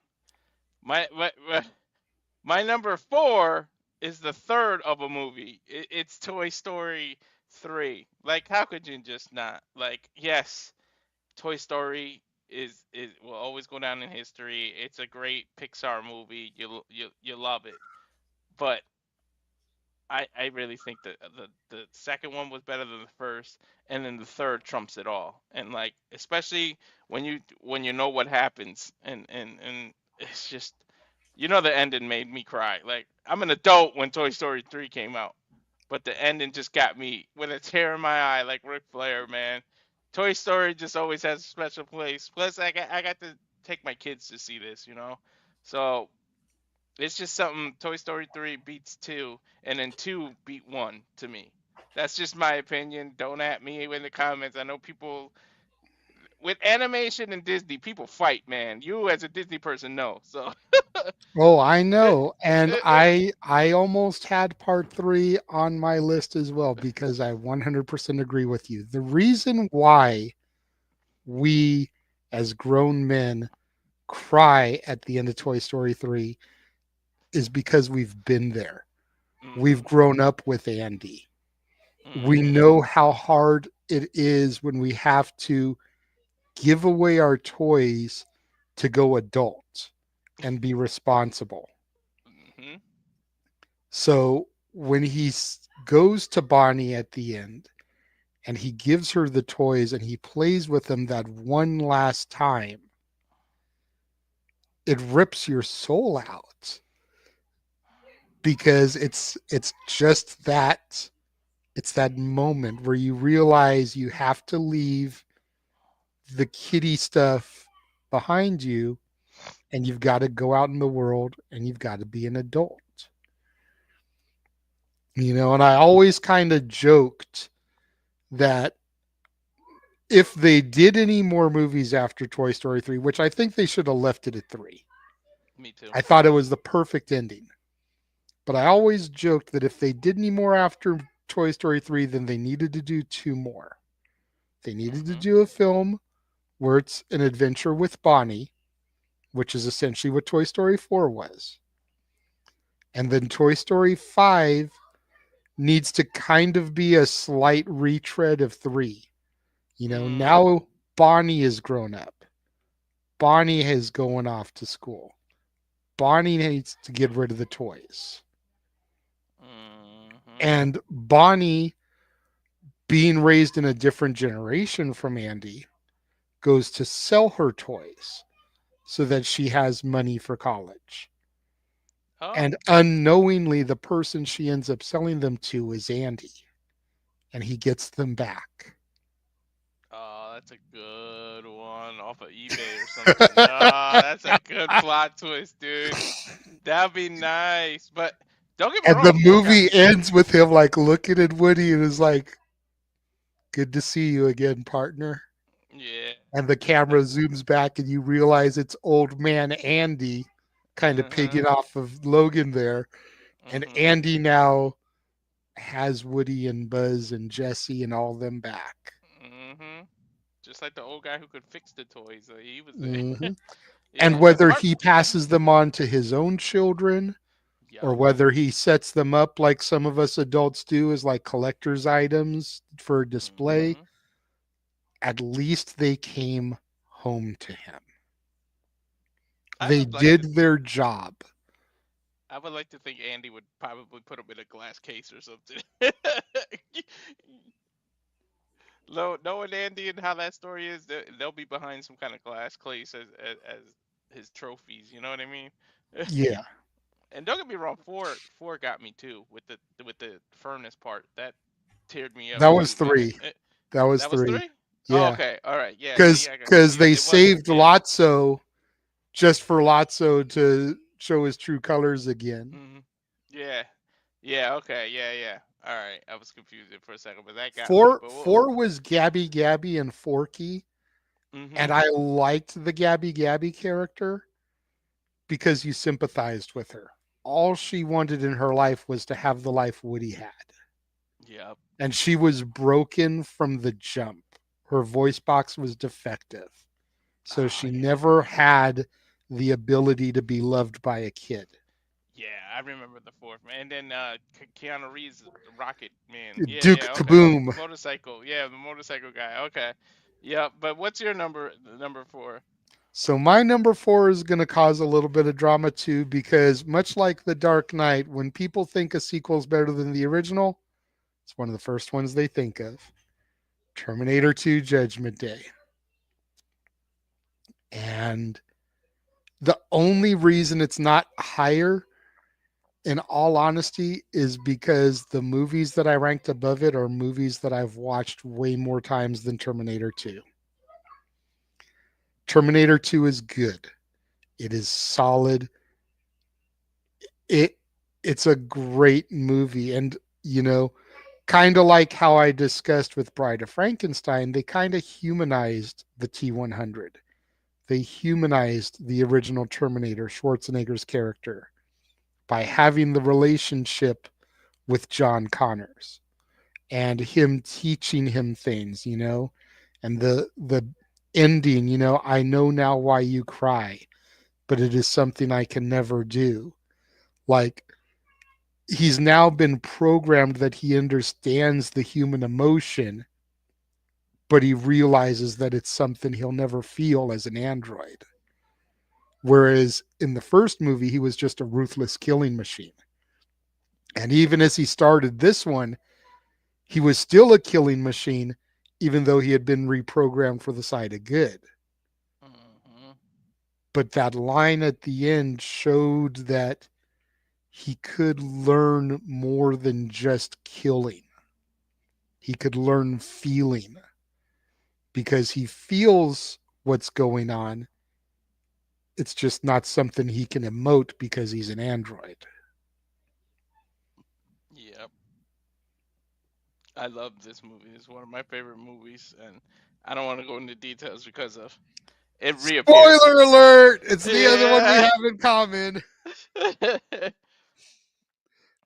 My number four is the third of a movie. It's Toy Story 3. Like, how could you just not? Like, yes, Toy Story is will always go down in history. It's a great Pixar movie. You love it, but I really think that the second one was better than the first, and then the third trumps it all. And like especially when you know what happens, and it's just the ending made me cry. Like I'm an adult when Toy Story 3 came out, but the ending just got me with a tear in my eye, like Ric Flair, man. Toy Story just always has a special place. Plus, I got to take my kids to see this. So it's just something. Toy Story 3 beats 2, and then 2 beat 1 to me. That's just my opinion. Don't at me in the comments. I know people with animation and Disney, people fight, man. You as a Disney person know. So Oh, I know. And I almost had part 3 on my list as well because I 100% agree with you. The reason why we as grown men cry at the end of Toy Story 3 is because we've been there. We've Mhm. grown up with Andy. We Mhm. know how hard it is when we have to give away our toys to go adult and be responsible. Mhm. So when goes to Bonnie at the end and he gives her the toys and he plays with them that one last time, it rips your soul out because it's just that it's that moment where you realize you have to leave the kiddie stuff behind you and you've got to go out in the world and you've got to be an adult. And I always kind of joked that if they did any more movies after Toy Story 3, which I think they should have left it at 3. Me too. I thought it was the perfect ending. But I always joked that if they did any more after Toy Story 3, then they needed to do 2 more. They needed to Mhm. do a film where it's an adventure with Bonnie, which is essentially what Toy Story 4 was. And then Toy Story 5 needs to kind of be a slight retread of 3. Mm. Now Bonnie is grown up. Bonnie is going off to school. Bonnie needs to get rid of the toys. Mhm. And Bonnie, being raised in a different generation from Andy, goes to sell her toys so that she has money for college. Oh. And unknowingly, the person she ends up selling them to is Andy, and he gets them back. Oh, that's a good one off of eBay or something. Oh, that's a good plot twist, dude. That'd be nice. But don't get me And wrong, the four got movie me too. ends with him like looking at Woody and is like, "Good to see you again, partner." Yeah. And the camera zooms back and you realize it's old man Andy kind of Uh-huh. pigging off of Logan there. And Mhm. Andy now has Woody and Buzz and Jesse and all them back. Mhm. Just like the old guy who could fix the toys. He was Hmm. And Yeah, and whether part he passes them on to his own children or Yup. whether he sets them up like some of us adults do as like collector's items for display, Mhm. at least they came home to him. I They would like to did their job. I would like to think Andy would probably put him in a glass case or something. Knowing Andy and how that story is, they'll be behind some kind of glass case as his trophies. You know what I mean? Yeah, And don't get me wrong, four got me too with the furnace part. That teared me up that was too, man. 3. That was That was 3. three. Oh, Yeah, okay, all right, yeah. See, because I got because confused. they It was, saved yeah. Lotso just for Lotso to show his true colors again. Hmm. Yeah, yeah. Okay, yeah, yeah. All right, I was confused for a second, but that got me. Four But what? four was Gabby Gabby and Forky, Mm-hmm. and I liked the Gabby Gabby character because you sympathized with her. All she wanted in her life was to have the life Woody had. Yep. And she was broken from the jump. Her voice box was defective. So Oh she yeah. never had the ability to be loved by a kid. Yeah, I remember the fourth man. And then Keanu Reeves, the Rocket Man. Yeah, Duke yeah. Okay. Kaboom. Motorcycle. Yeah, the motorcycle guy. Okay. Yeah, but what's your number four? So my number 4 is going to cause a little bit of drama too, because much like The Dark Knight, when people think a sequel is better than the original, it's one of the first ones they think of. Terminator 2 Judgment Day. And the only reason it's not higher, in all honesty, is because the movies that I ranked above it are movies that I've watched way more times than Terminator 2. Terminator 2 is good. It is solid. It it's a great movie, and kind of like how I discussed with Bride of Frankenstein, they kind of humanized the T100. they humanized the original Terminator, Schwarzenegger's character, by having the relationship with John Connors and him teaching him things, and the ending, I know now why you cry, but it is something I can never do. Like, he's now been programmed that he understands the human emotion, but he realizes that it's something he'll never feel as an android. Whereas in the first movie, he was just a ruthless killing machine. And even as he started this one, he was still a killing machine, even though he had been reprogrammed for the side of good. Hmm. But that line at the end showed that he could learn more than just killing. He could learn feeling because he feels what's going on. It's just not something he can emote because he's an android. Yep. I love this movie. It's one of my favorite movies, and I don't want to go into details because of it reappears. Spoiler alert! It's the other one we Yeah. have in common.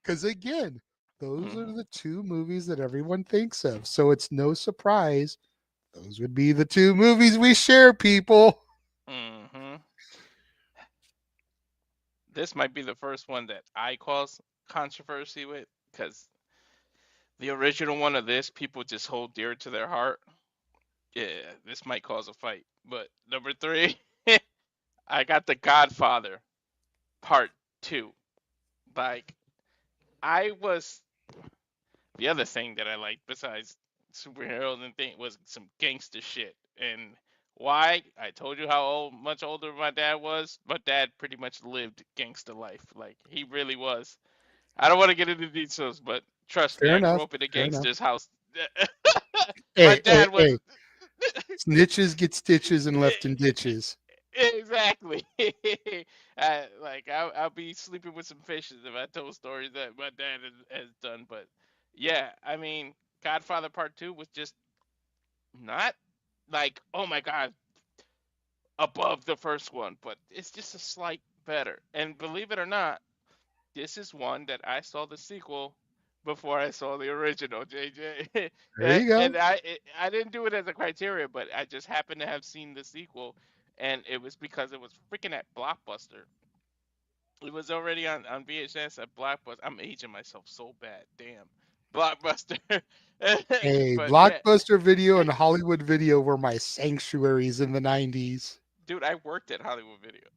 Because again, those are Hmm. the two movies that everyone thinks of. So it's no surprise those would be the two movies we share, people. Hmm. This might be the first one that I cause controversy with because the original one of this people just hold dear to their heart. Yeah, this might cause a fight. But number three, I got The Godfather Part Two. Like, I was the other thing that I liked besides superheroes and thing was some gangster shit. And why? I told you how much older my dad was. My dad pretty much lived gangster life. Like, he really was. I don't want to get into details, but trust me, Fair I grew enough. up in a Fair enough. gangster's house. My Hey, hey, dad was hey. Snitches get stitches and left in ditches. exactly. I'll be sleeping with some fishes if I told stories that my dad has done. But yeah, I mean, Godfather Part Two was just not like, oh my god, above the first one, but it's just a slight better. And believe it or not, this is one that I saw the sequel before I saw the original, JJ. There you go. And I didn't do it as a criteria, but I just happened to have seen the sequel, and it was because it was freaking at Blockbuster. It was already on VHS at Blockbuster. I'm aging myself so bad, damn. Blockbuster. Hey, But yeah, Blockbuster Video and Hollywood Video were my sanctuaries in the 90s. dude, I worked at Hollywood Video.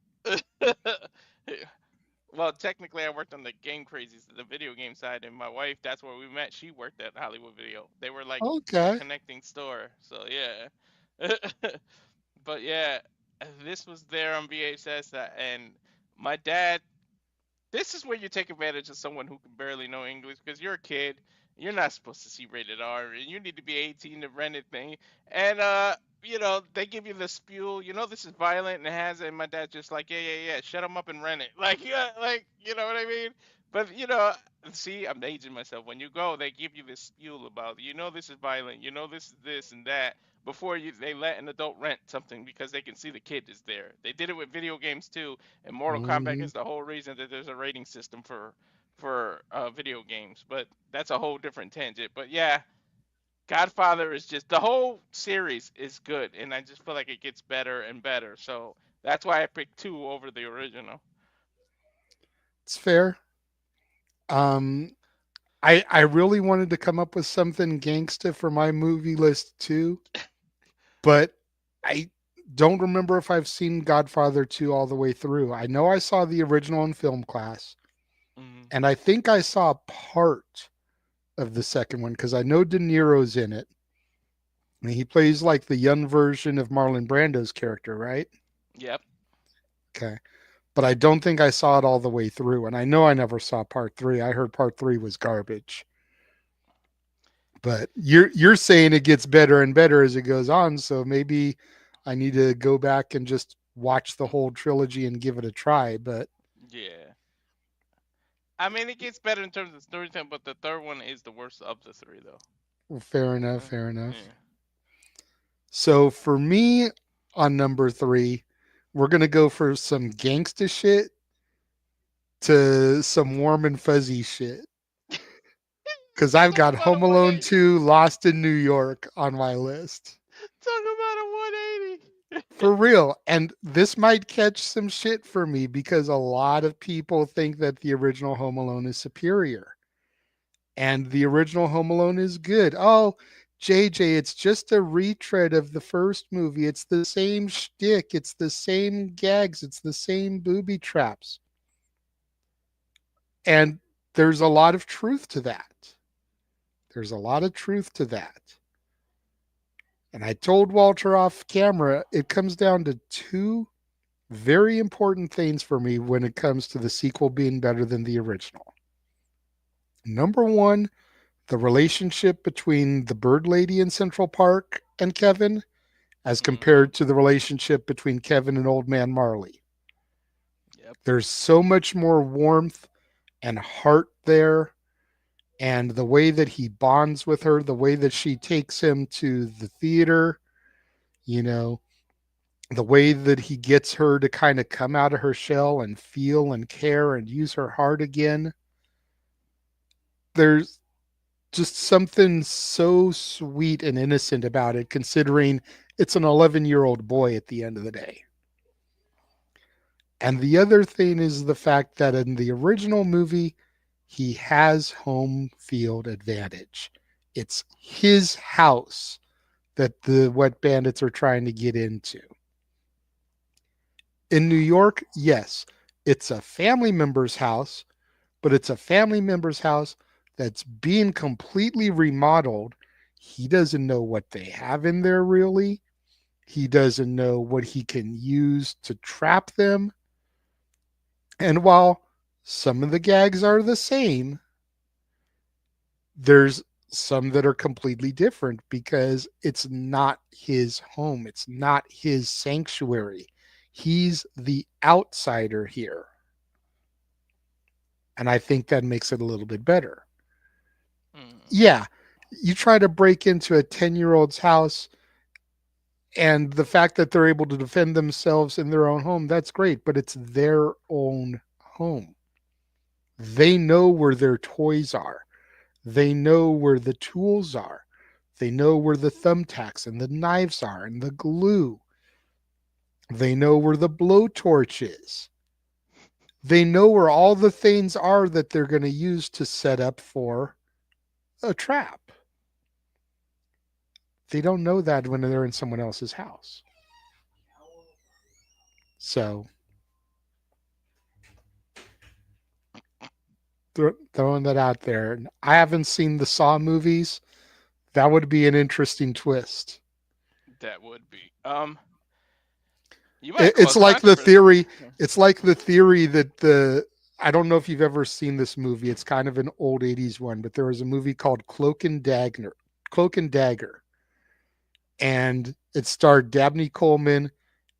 Well, technically, I worked on the Game Crazies, the video game side, and my wife, that's where we met. She worked at Hollywood Video. They were like the Okay. connecting store. So, yeah. But yeah, this was there on VHS, and my dad, this is where you take advantage of someone who can barely know English because you're a kid. You're not supposed to see rated R, and you need to be 18 to rent it thing. And they give you the spew. This is violent and it has it. And my dad's just like, yeah, yeah, yeah, shut them up and rent it. Like, yeah, like, you know what I mean? But see, I'm aging myself. When you go, they give you this spew about, this is violent. This is this and that. Before they let an adult rent something because they can see the kid is there. They did it with video games too, and Mortal Kombat Hmm. is the whole reason that there's a rating system for video games. But that's a whole different tangent. But yeah, Godfather is just the whole series is good, and I just feel like it gets better and better. So that's why I picked two over the original. It's fair. Um, I really wanted to come up with something gangsta for my movie list too, but I don't remember if I've seen Godfather 2 all the way through. I know I saw the original in film class, Mm, and I think I saw part of the second one because I know De Niro's in it. And he plays like the young version of Marlon Brando's character, right? yep. Okay. But I don't think I saw it all the way through. And I know I never saw part three. I heard part three was garbage. But you're saying it gets better and better as it goes on. So maybe I need to go back and just watch the whole trilogy and give it a try. But Yeah. I mean, it gets better in terms of storytelling, but the third one is the worst of the three, though. well, fair enough, Uh, fair enough. yeah. So for me on number three, we're gonna go for some gangsta shit to some warm and fuzzy shit. Because I've Talk got about a Home Alone 180. 2, Lost in New York on my list. Talk about a 180. For real. And this might catch some shit for me because a lot of people think that the original Home Alone is superior. And the original Home Alone is good. Oh, JJ, it's just a retread of the first movie. It's the same shtick, it's the same gags, it's the same booby traps. And there's a lot of truth to that. There's a lot of truth to that. And I told Walter off camera, it comes down to two very important things for me when it comes to the sequel being better than the original. Number one, the relationship between the bird lady in Central Park and Kevin, as Hmm. compared to the relationship between Kevin and Old Man Marley. Yep. There's so much more warmth and heart there. And the way that he bonds with her, the way that she takes him to the theater, you know, the way that he gets her to kind of come out of her shell and feel and care and use her heart again. There's just something so sweet and innocent about it, considering it's an 11-year-old boy at the end of the day. And the other thing is the fact that in the original movie, he has home field advantage. It's his house that the Wet Bandits are trying to get into. In New York, yes, it's a family member's house, but it's a family member's house that's being completely remodeled. He doesn't know what they have in there really. He doesn't know what he can use to trap them. And while some of the gags are the same, there's some that are completely different because it's not his home, it's not his sanctuary. He's the outsider here. And I think that makes it a little bit better. Mm. Yeah, you try to break into a 10-year-old's house, and the fact that they're able to defend themselves in their own home, that's great, but it's their own home. They know where their toys are, they know where the tools are, they know where the thumbtacks and the knives are and the glue, they know where the blowtorch is. They know where all the things are that they're going to use to set up for a trap. They don't know that when they're in someone else's house. So throwing that out there. I haven't seen the Saw movies. That would be an interesting twist. That would be. You might It's cause like the controversy. theory. It's like the theory that the. I don't know if you've ever seen this movie. It's kind of an old '80s one, but there was a movie called Cloak and Dagger, and it starred Dabney Coleman,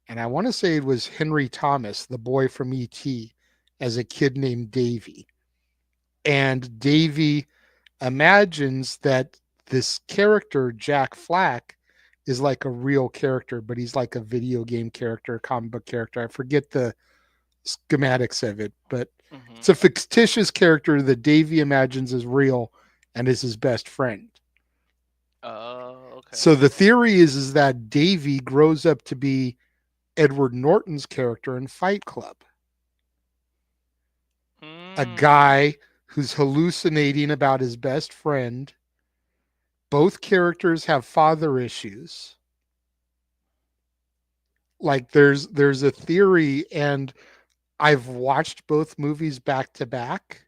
and I want to say it was Henry Thomas, the boy from E.T., as a kid named Davy. And Davy imagines that this character, Jack Flack, is like a real character, but he's like a video game character, a comic book character. I forget the schematics of it, but Hmm. it's a fictitious character that Davy imagines is real and is his best friend. Oh, okay. So the theory is that Davy grows up to be Edward Norton's character in Fight Club, a Hmm. guy who's hallucinating about his best friend. Both characters have father issues. Like there's a theory, and I've watched both movies back to back,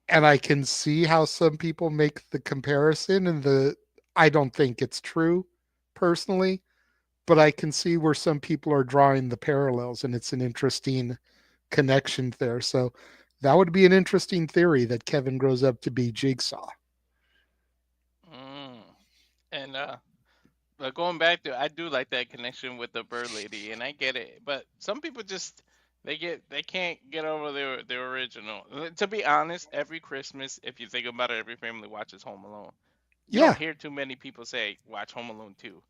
and I can see how some people make the comparison, and the I don't think it's true personally, but I can see where some people are drawing the parallels, and it's an interesting connection there. So that would be an interesting theory that Kevin grows up to be Jigsaw. Mm. And but going back to, I do like that connection with the bird lady, and I get it. But some people just they can't get over their original. To be honest, every Christmas, if you think about it, every family watches Home Alone. You don't Yeah, hear too many people say watch Home Alone 2.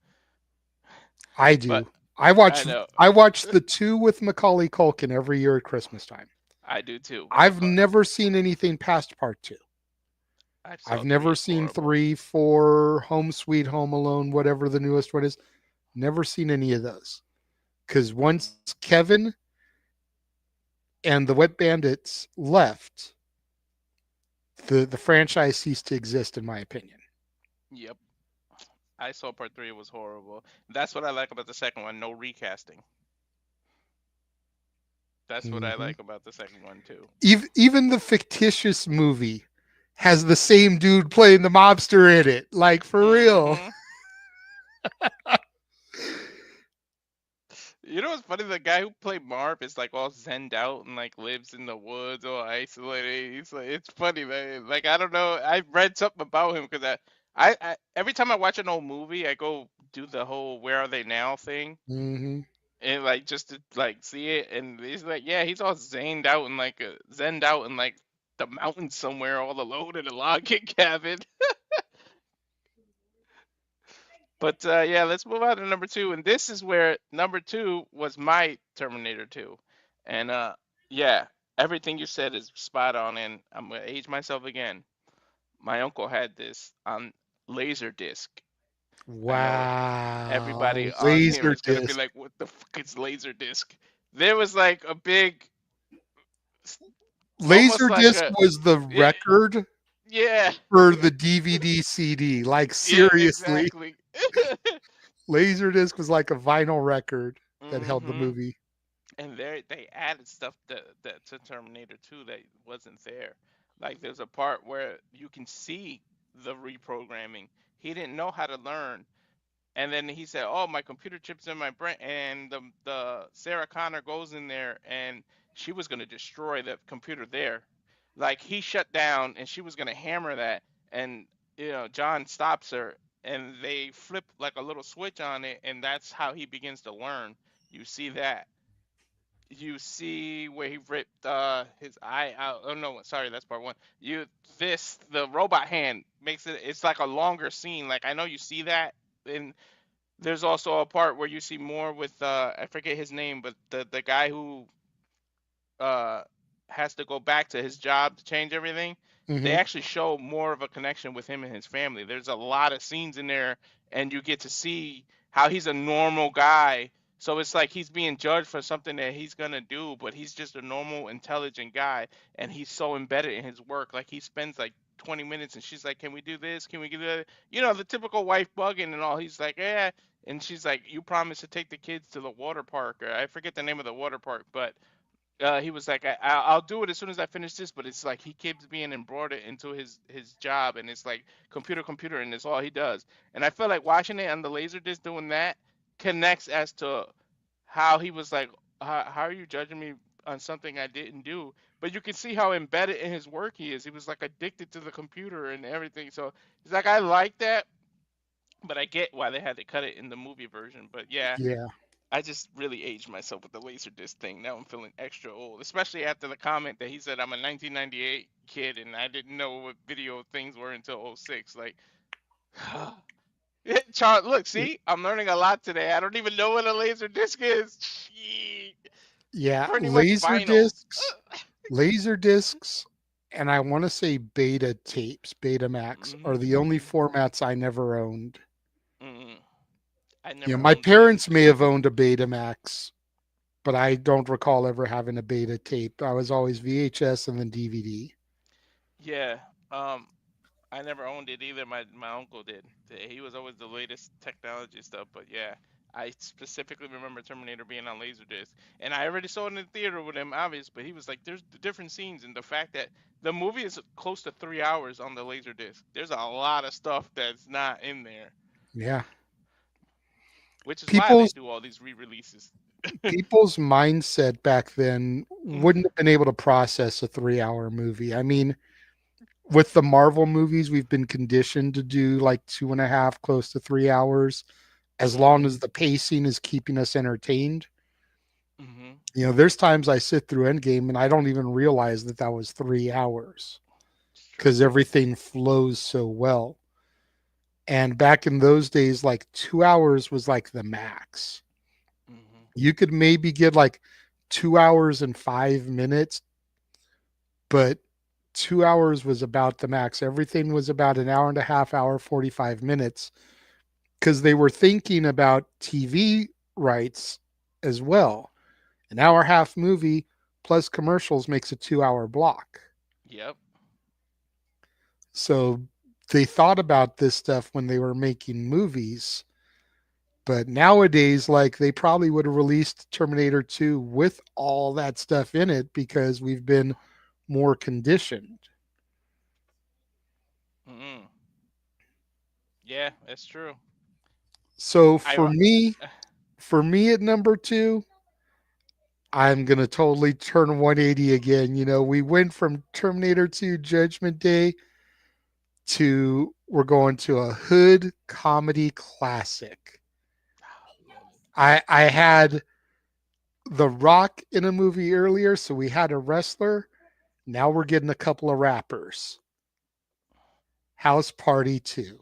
I But do. I I watch know. I watch the two with Macaulay Culkin every year at Christmas time. I do too. I've never seen anything past part two. I saw I've three. never It's seen horrible. three, four, Home Sweet Home Alone, whatever the newest one is. Never seen any of those. Because once Kevin and the Wet Bandits left, the franchise ceased to exist, in my opinion. Yep. I saw part three. It was horrible. That's what I like about the second one. No recasting. That's what I Hmm. like about the second one too. Even the fictitious movie has the same dude playing the mobster in it. Like, for real. Hmm. You know what's funny? The guy who played Marv is like all zenned out and like lives in the woods, all isolated. He's like, it's funny, man. Like I don't know. I read something about him because I every time I watch an old movie, I go do the whole "Where Are They Now" thing, Hmm. and like just to like see it. And he's like, yeah, he's all zenned out and like zenned out in like the mountains somewhere, all alone in a log cabin. But yeah, let's move on to number two. And this is where number two was my Terminator 2. And yeah, everything you said is spot on. And I'm going to age myself again. My uncle had this on Laserdisc. I know Wow. everybody on here Laser is going to be disc. like, what the fuck is Laserdisc? There was like a big, almost like Laserdisc a, was the yeah, record yeah, for the DVD CD. Like, yeah, seriously. exactly. Laserdisc was like a vinyl record that held the Hmm. movie. And they added stuff that to Terminator 2 that wasn't there. Like there's a part where you can see the reprogramming. He didn't know how to learn, and then he said, "Oh, my computer chips in my brain." And the Sarah Connor goes in there, and she was gonna destroy the computer there. Like he shut down, and she was gonna hammer that, and John stops her, and they flip like a little switch on it, and that's how he begins to learn. You see that, you see where he ripped his eye out. Oh no, sorry, that's part one. The robot hand makes it. It's like a longer scene. Like I know you see that, and there's also a part where you see more with I forget his name, but the guy who uh, has to go back to his job to change everything, they Hmm. actually show more of a connection with him and his family. There's a lot of scenes in there, and you get to see how he's a normal guy. So it's like he's being judged for something that he's gonna do, but he's just a normal, intelligent guy, and he's so embedded in his work. Like he spends like 20 minutes, and she's like, "Can we do this? Can we do that?" The typical wife bugging and all. He's like, "Yeah," and she's like, "You promised to take the kids to the water park," or I forget the name of the water park, but he was like, I'll do it as soon as I finish this, but it's like he keeps being embroidered into his job, and it's like computer, and it's all he does. And I feel like watching it on the Laserdisc doing that connects as to how he was like, how are you judging me on something I didn't do? But you can see how embedded in his work he is. He was like addicted to the computer and everything. So it's like I like that, but I get why they had to cut it in the movie version. But yeah, Yeah. I just really aged myself with the Laserdisc thing. Now I'm feeling extra old, especially after the comment that he said I'm a 1998 kid and I didn't know what video things were until '06. Like, Charles, look, see, I'm learning a lot today. I don't even know what a Laserdisc is. Shit. Yeah. Pretty much Laser vinyl. discs. Laser discs. And I want to say beta tapes, Betamax, are Hmm. the only Hmm. formats I never owned. Hmm. I You know, never my owned any of the parents may have tapes. owned a Betamax, but I don't recall ever having a beta tape. I was always VHS and then DVD. Yeah. Um, I never owned it either. My uncle did. He was always the latest technology stuff. But yeah, I specifically remember Terminator being on Laserdisc, and I already saw it in the theater with him, obvious. But he was like, "There's different scenes, and the fact that the movie is close to 3 hours on the Laserdisc. There's a lot of stuff that's not in there, Yeah. which is why they People's do all these re-releases." people's mindset back then wouldn't have been able to process a 3 hour movie. I mean, with the Marvel movies, we've been conditioned to do like 2.5, close to 3 hours, as long Hmm. as the pacing is keeping us entertained. Hmm. You know, there's times I sit through Endgame and I don't even realize that that was 3 hours It's true. because everything flows so well. And back in those days, like 2 hours was like the max. You could maybe get like 2 hours and 5 minutes, but 2 hours was about the max. Everything was about an hour and a half, hour, 45 minutes, because they were thinking about TV rights as well. An hour and a half movie plus commercials makes a 2 hour block. Yep. So they thought about this stuff when they were making movies. But nowadays, like they probably would have released Terminator 2 with all that stuff in it because we've been more conditioned. Mm. Yeah, that's true. So I for me at number two, I'm gonna totally turn 180 again. We went from Terminator 2 Judgment Day to we're going to a hood comedy classic. love it. I had The Rock in a movie earlier, so we had a wrestler. Now we're getting a couple of rappers. House Party 2.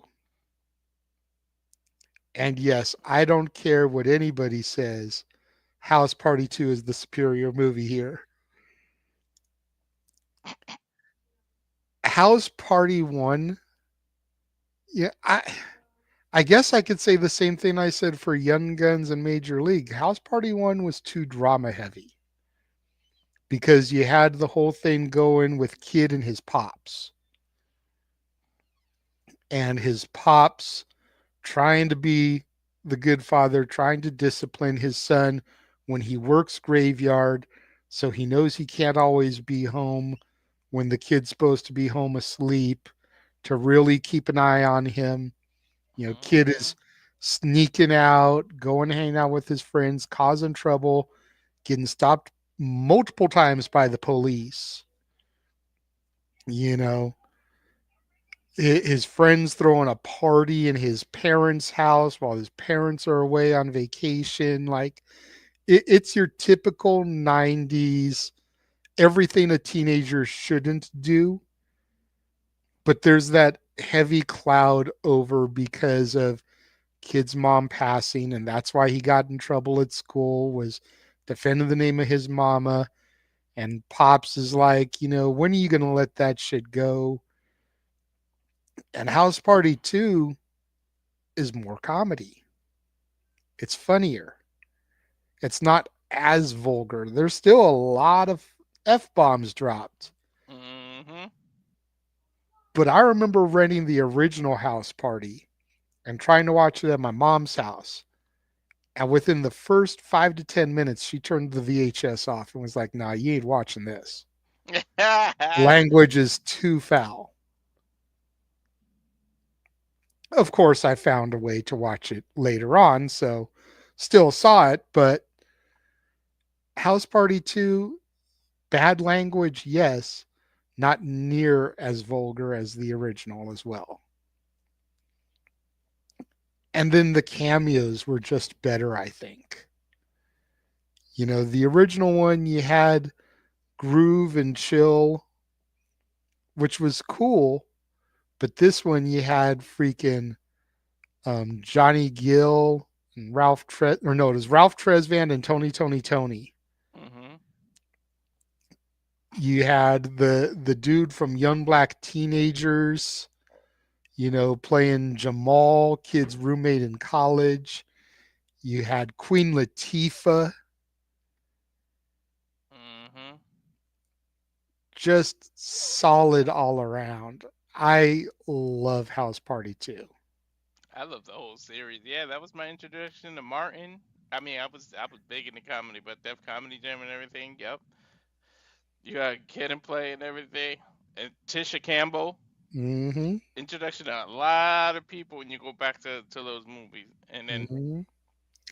And yes, I don't care what anybody says. House Party 2 is the superior movie here. House Party 1, yeah, I guess I could say the same thing I said for Young Guns and Major League. House Party 1 was too drama heavy because you had the whole thing going with Kid and his pops. And his pops trying to be the good father, trying to discipline his son when he works graveyard. So he knows he can't always be home when the kid's supposed to be home asleep, to really keep an eye on him. Kid Mm-hmm. is sneaking out, going to hang out with his friends, causing trouble, getting stopped multiple times by the police. You know, his friends throwing a party in his parents' house while his parents are away on vacation. Like it's your typical 90s, everything a teenager shouldn't do, but there's that heavy cloud over because of kid's mom passing, and that's why he got in trouble at school, was defending the name of his mama. And Pops is like, when are you going to let that shit go? And House Party 2 is more comedy. It's funnier. It's not as vulgar. There's still a lot of F bombs dropped. Mm-hmm. But I remember renting the original House Party and trying to watch it at my mom's house. And within the first 5 to 10 minutes, she turned the VHS off and was like, nah, you ain't watching this. Language is too foul. Of course, I found a way to watch it later on, so still saw it, but House Party 2, bad language, yes, not near as vulgar as the original as well. And then the cameos were just better, I think. The original one, you had Groove and Chill, which was cool, but this one, you had freaking Johnny Gill and or no, it was Ralph Tresvant and Tony. Mm-hmm. You had the dude from Young Black Teenagers, playing Jamal, kid's roommate in college. You had Queen Latifah, Mm-hmm. just solid all around. I love House Party 2. I love the whole series. Yeah, that was my introduction to Martin. I mean, I was big into comedy, but Def Comedy Jam and everything. Yep. You got Kid and Play and everything. And Tisha Campbell. Mm-hmm. Introduction to a lot of people when you go back to those movies. And then, Mm-hmm.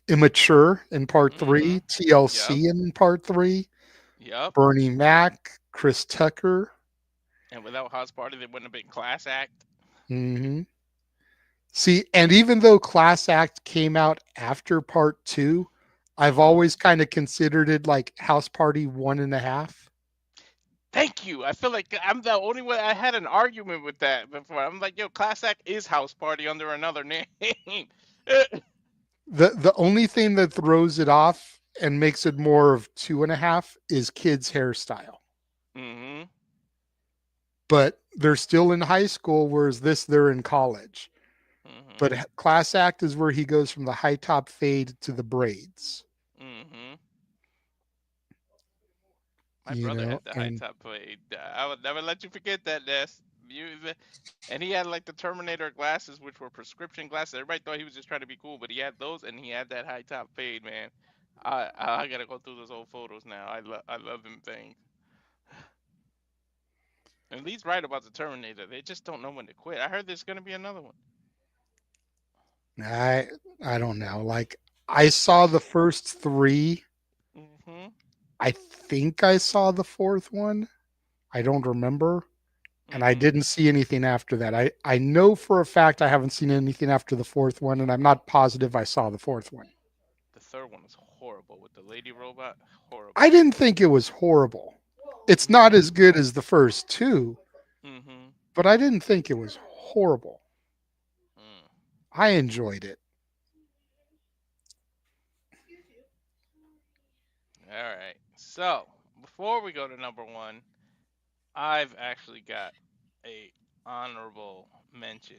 Immature in part mm-hmm. 3, Yep. TLC in part 3, Yep. Bernie Mac, Chris Tucker. And without House Party, they wouldn't have been Class Act. Mm-hmm. See, and even though Class Act came out after part 2, I've Mm-hmm. always kind of considered it like House Party 1.5. Thank you. I feel like I'm the only one. I had an argument with that before. I'm like, yo, Class Act is House Party under another name. The only thing that throws it off, and makes it more of 2.5 is kids' hairstyle. Mm-hmm. But they're still in high school, whereas this, they're in college. Mm-hmm. But class act is where he goes from the high top fade to the braids, Mm-hmm. My you brother know, had the high and top fade. I would never let you forget that, Ness. And he had like the Terminator glasses, which were prescription glasses. Everybody thought he was just trying to be cool, but he had those, and he had that high top fade, man. I gotta go through those old photos now. I love them things. And Lee's right about the Terminator. They just don't know when to quit. I heard there's gonna be another one. I I don't know. Like I saw the first three. Mm-hmm. I think I saw the fourth one. I don't remember. And I Mm-hmm. didn't see anything after that. I know for a fact I haven't seen anything after the fourth one, and I'm not positive I saw the fourth one. The third one is horrible with the lady robot. I Horrible. didn't think it was horrible. It's not Mm-hmm. as good as the first two, Mm-hmm. but I didn't think it was horrible. Mm. I enjoyed it. All right. So before we go to number one, I've actually got a honorable mention.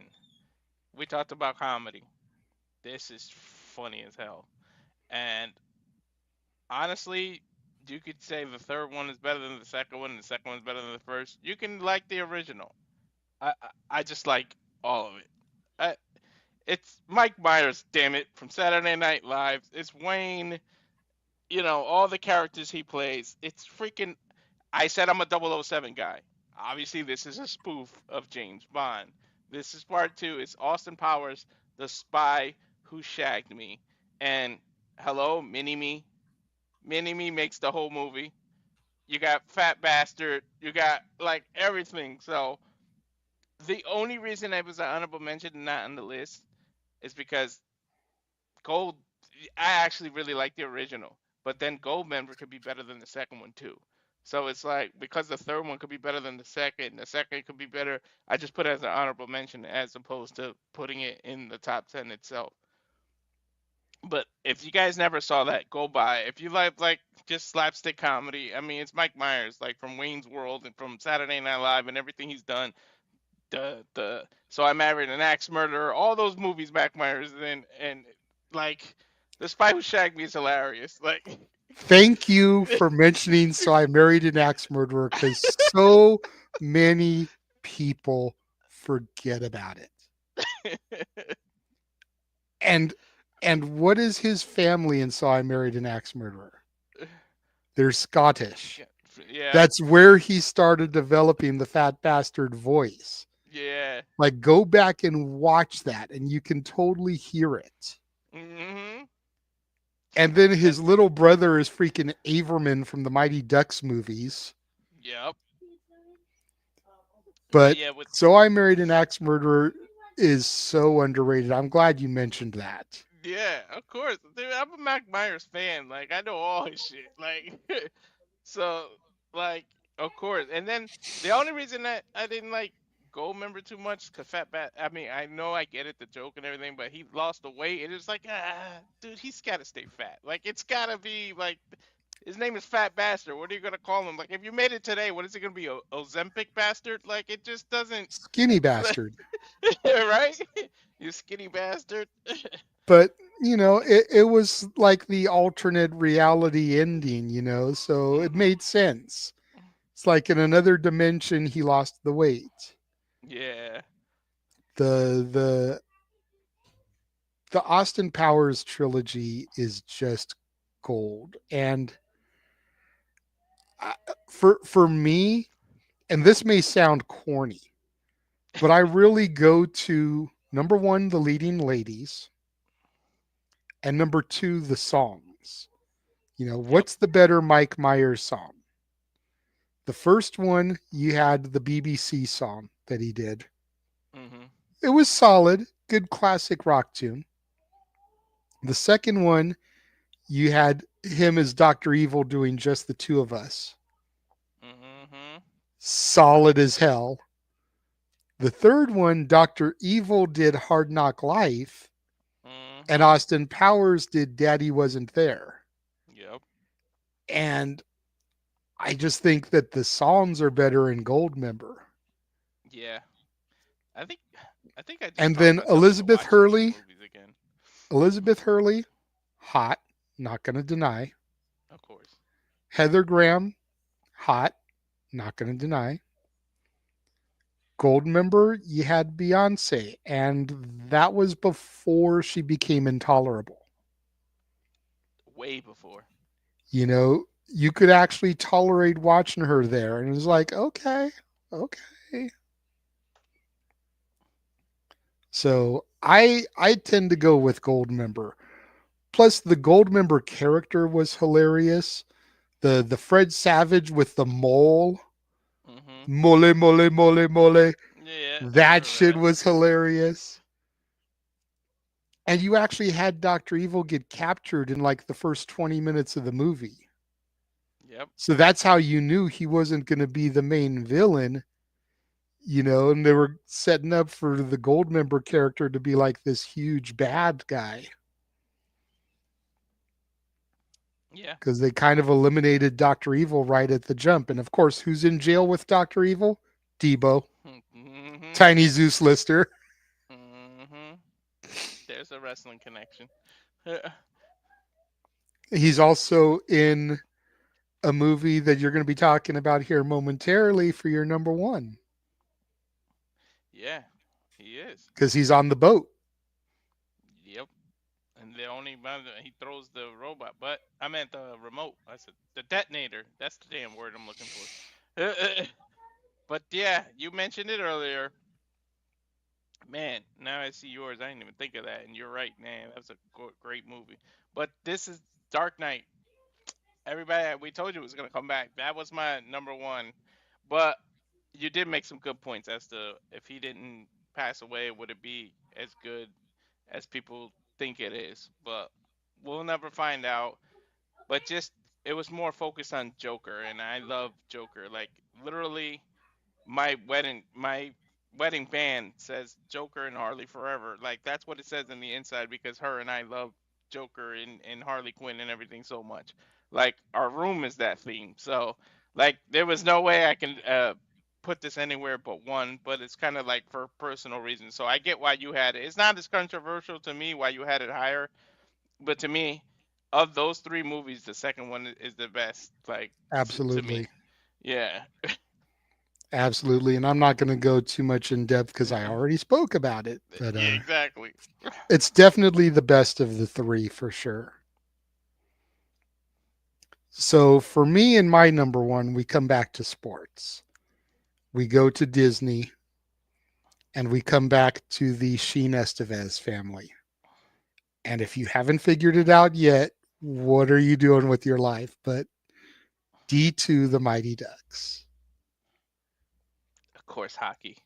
We talked about comedy. This is funny as hell. And honestly, you could say the third one is better than the second one, and the second one is better than the first. You can like the original. I just like all of it. I, it's Mike Myers, damn it, from Saturday Night Live. It's Wayne. All the characters he plays. It's freaking. I said I'm a 007 guy. Obviously, this is a spoof of James Bond. This is part two. It's Austin Powers, the spy who shagged me. And hello, Mini Me. Mini Me makes the whole movie. You got Fat Bastard. You got like everything. So the only reason it was an honorable mention and not on the list is because Gold. I actually really like the original, but then Gold Member could be better than the second one too. So it's like because the third one could be better than the second could be better. I just put it as an honorable mention as opposed to putting it in the top 10 itself. But if you guys never saw that, go buy it. If you like just slapstick comedy, I mean it's Mike Myers like from Wayne's World and from Saturday Night Live and everything he's done. The So I Married an Axe Murderer, all those movies Mike Myers and like the Spy Who Shagged Me is hilarious. Like Thank you for mentioning So I Married an Axe Murderer because so many people forget about it. And and what is his family in So I Married an Axe Murderer? They're Scottish. yeah, That's where he started developing the fat bastard voice. yeah. Like go back and watch that and you can totally hear it. Hmm. And then And his little brother is freaking Averman from the Mighty Ducks movies. yep. But But yeah, with So I Married an Axe Murderer is so underrated. I'm glad you mentioned that. yeah, of course. Dude, I'm a Mike Myers fan. Like I know all his shit. Like so like of course. And then the only reason that I didn't like Gold Member too much, cause Fat Bat. I mean, I know I get it, the joke and everything, but he lost the weight, and it's like, dude, he's gotta stay fat. Like it's gotta be like his name is Fat Bastard. What are you gonna call him? Like if you made it today, what is it gonna be? Ozempic Bastard? Like it just doesn't. Skinny bastard. Right? You skinny bastard. But, it was like the alternate reality ending, so it Hmm. made sense. It's like in another dimension, he lost the weight. Yeah. The the Austin Powers trilogy is just gold. And for me, and this may sound corny, but I really go to number one, the leading ladies, and number two, the songs. Yep. What's the better Mike Myers song? The first one, you had the BBC song that he did. Hmm. It was solid, good classic rock tune. The second one, you had him as Dr. Evil doing Just the Two of Us. Hmm. Solid as hell. The third one, Dr. Evil did Hard Knock Life, and Hmm. Austin Powers did Daddy Wasn't There. Yep. And I just think that the songs are better in Goldmember. Yeah. I think I think I just And talked then myself into watching these movies again. Elizabeth Hurley, hot, not going to deny. Of course. Heather Graham, hot, not going to deny. Goldmember, you had Beyonce, and that was before she became intolerable. Way before. You know, you could actually tolerate watching her there, and it was like, okay, okay. So I tend to go with Goldmember. Plus, the Goldmember character was hilarious. The Fred Savage with the mole, Mhm. mole mole mole mole. Yeah, I That remember shit that. was hilarious. And you actually had Dr. Evil get captured in like the first 20 minutes of the movie. Yep. So that's how you knew he wasn't going to be the main villain, and they were setting up for the Goldmember character to be like this huge bad guy Yeah. because they kind of eliminated Dr. Evil right at the jump. And of course, who's in jail with Dr. Evil? Debo, Mhm. Tiny Zeus Lister. Mhm. There's a wrestling connection. He's also in a movie that you're going to be talking about here momentarily for your number one Yeah, he is. because he's on the boat. Yep. And the only he throws the robot, but I meant the remote. I said the detonator. That's the damn word I'm looking for. But yeah, you mentioned it earlier. Man, now I see yours. I didn't even think of that, and you're right, man. That's a great movie. But this is Dark Knight. Everybody, we told you it was gonna come back. That was my number one. But you did make some good points as to if he didn't pass away, would it be as good as people think it is? But we'll never find out. But just it was more focused on Joker, and I love Joker. Like literally, my wedding band says Joker and Harley forever. Like that's what it says in the inside because her and I love Joker and Harley Quinn and everything so much. Like our room is that theme. So like there was no way I can put this anywhere but one, but it's kind of like for personal reasons. So I get why you had it. It's not as controversial to me why you had it higher, but to me, of those three movies, the second one is the best. Like to me, Absolutely. yeah. Absolutely. And I'm not going to go too much in depth because I Yeah, already spoke about it, but exactly. it's definitely the best of the three for sure. So for me and my number one, we come back to sports. We go to Disney and we come back to the Sheen Estevez family. And if you haven't figured it out yet, what are you doing with your life? But D2, the Mighty Ducks. Of course, hockey.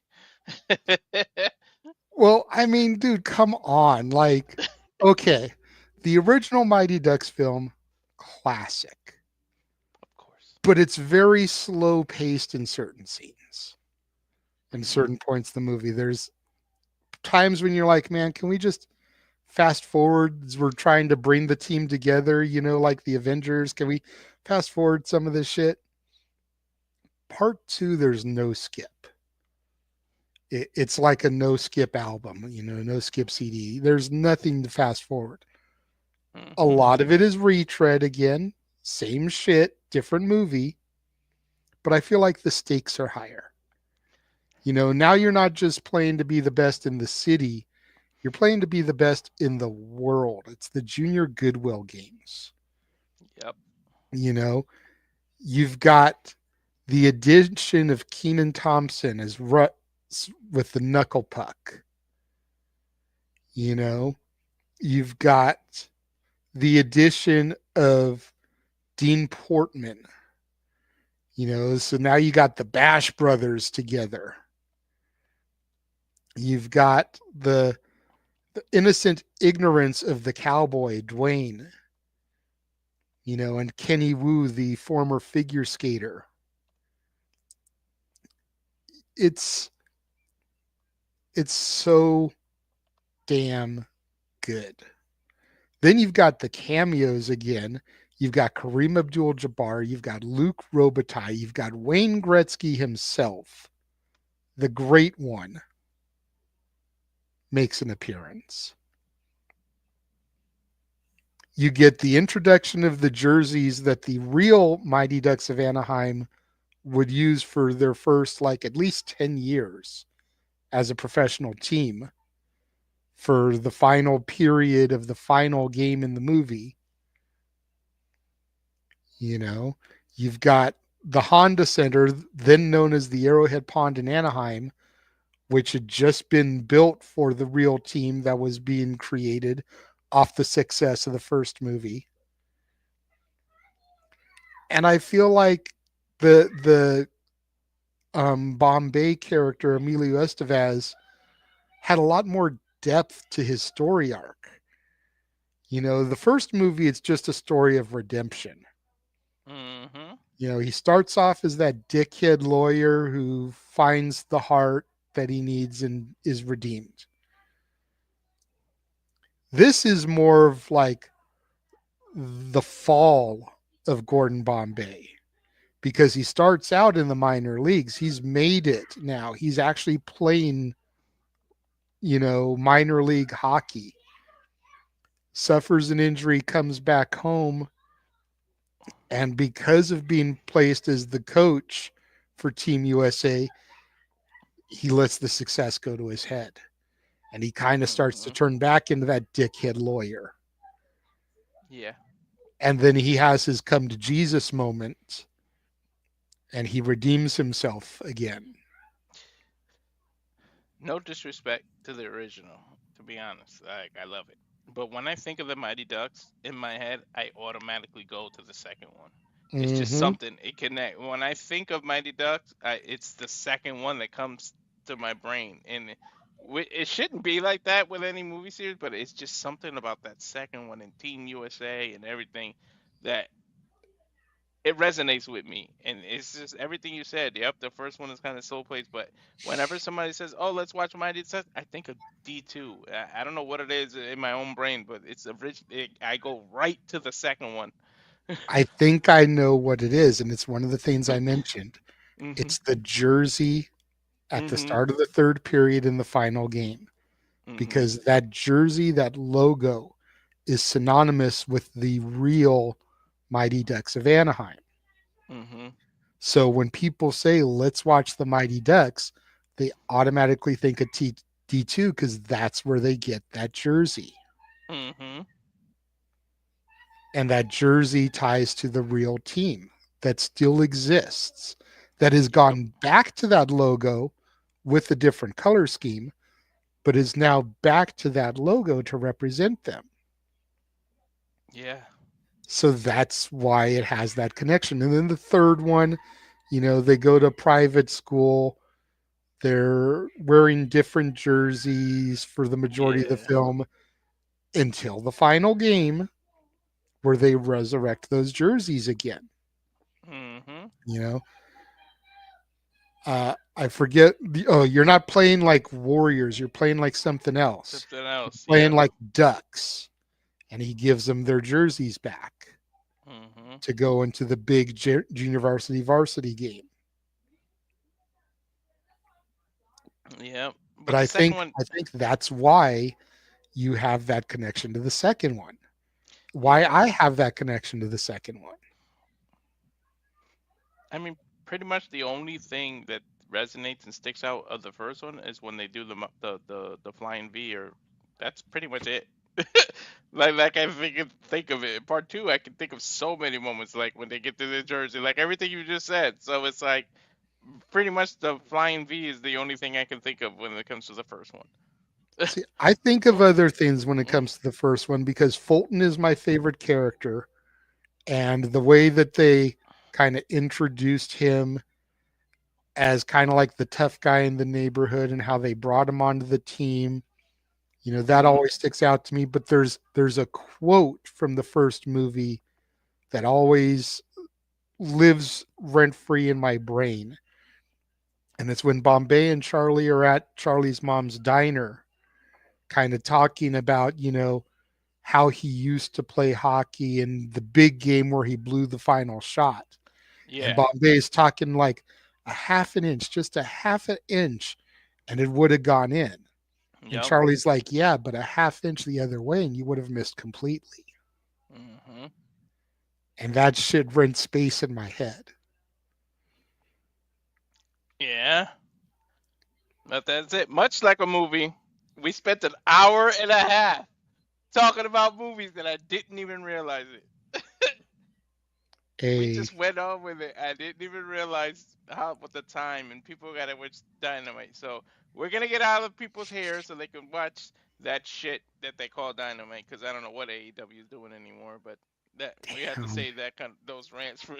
Well, I mean, dude, come on. Like, okay, the original Mighty Ducks film, classic, Of course. but it's very slow paced in certain scenes and Hmm. certain points of the movie. There's times when you're like, man, can we just fast forward? We're trying to bring the team together, like the Avengers. Can we fast forward some of this shit? Part two, there's no skip. It's like a no skip album, no skip CD. There's nothing to fast forward. A Hmm. lot of it is retread again, same shit, different movie, but I feel like the stakes are higher. Now you're not just playing to be the best in the city, you're playing to be the best in the world. It's the Junior Goodwill Games. Yep. You know, you've got the addition of Keenan Thompson as Ruts with the knuckle puck. You know, you've got the addition of Dean Portman. So now you got the Bash brothers together. You've got the innocent ignorance of the cowboy, Dwayne, and Kenny Wu, the former figure skater. It's it's so damn good. Then you've got the cameos again. You've got Kareem Abdul-Jabbar, you've got Luke Robitaille, you've got Wayne Gretzky himself, the great one, makes an appearance. You get the introduction of the jerseys that the real Mighty Ducks of Anaheim would use for their first, like, at least 10 years as a professional team for the final period of the final game in the movie. You know, you've got the Honda Center, then known as the Arrowhead Pond in Anaheim, which had just been built for the real team that was being created off the success of the first movie. And I feel like the Bombay character Emilio Estevez had a lot more depth to his story arc. The first movie, it's just a story of redemption. Mm-hmm. He starts off as that dickhead lawyer who finds the heart that he needs and is redeemed. This is more of like the fall of Gordon Bombay because he starts out in the minor leagues. He's made it now. He's actually playing, minor league hockey. Suffers an injury, comes back home, and because of being placed as the coach for Team USA, he lets the success go to his head. And he kind of starts to Mm-hmm. turn back into that dickhead lawyer. Yeah. And then he has his come to Jesus moment and he redeems himself again. No disrespect to the original, to be honest. Like, I love it. But when I think of the Mighty Ducks in my head, I automatically go to the second one. It's just Mm-hmm. something it connect. When I think of Mighty Ducks, it's the second one that comes to my brain, and it shouldn't be like that with any movie series, but it's just something about that second one in Team USA and everything that it resonates with me, and it's just everything you said. Yep, the first one is kind of soul place, but whenever somebody says, "Oh, let's watch Mighty Ducks," I think of D2. I don't know what it is in my own brain, but it's a rich. I go right to the second one. I think I know what it is, and it's one of the things I mentioned. Mhm. It's the jersey at the Mhm. start of the third period in the final game Mhm. because that jersey, that logo, is synonymous with the real Mighty Ducks of Anaheim. Mhm. So when people say, let's watch the Mighty Ducks, they automatically think of D2 because that's where they get that jersey. Mhm. And that jersey ties to the real team that still exists, that has Yep. gone back to that logo with a different color scheme, but is now back to that logo to represent them. Yeah. So that's why it has that connection. And then the third one, they go to private school. They're wearing different jerseys for the majority of the Yeah. film until the final game where they resurrect those jerseys again. Mhm. You know, I forget you're not playing like Warriors, you're playing like something else. Something You're else. playing Yep. like Ducks. And he gives them their jerseys back Mhm. to go into the big junior varsity game. Yep. But But the second one, I think that's why you have that connection to the second one. Why yeah. I have that connection to the second one. I mean, pretty much the only thing that resonates and sticks out of the first one is when they do the flying V, or that's pretty much it. Like I think of it. Part two, I can think of so many moments like when they get to the jersey, like everything you just said. So it's like pretty much the flying V is the only thing I can think of when it comes to the first one. See, I think of other things when it comes to the first one because Fulton is my favorite character, and the way that they kind of introduced him as kind of like the tough guy in the neighborhood and how they brought him onto the team, that Mm-hmm. always sticks out to me. But there's a quote from the first movie that always lives rent free in my brain, and it's when Bombay and Charlie are at Charlie's mom's diner, kind of talking about how he used to play hockey in the big game where he blew the final shot. And Yeah. Bombay is talking like a half an inch, just a half an inch, and it would have gone in. And Yep. Charlie's like, yeah, but a half inch the other way and you would have missed completely. Hmm. And that shit rent space in my head. Yeah. But that's it. Much like a movie, we spent an hour and a half talking about movies that I didn't even realize it. We A just went on with it. I didn't even realize how what the time and people got to watch Dynamite. So we're gonna get out of people's hair so they can watch that shit that they call Dynamite. Because I don't know what AEW is doing anymore, but that we had to damn. say that kind of those rants for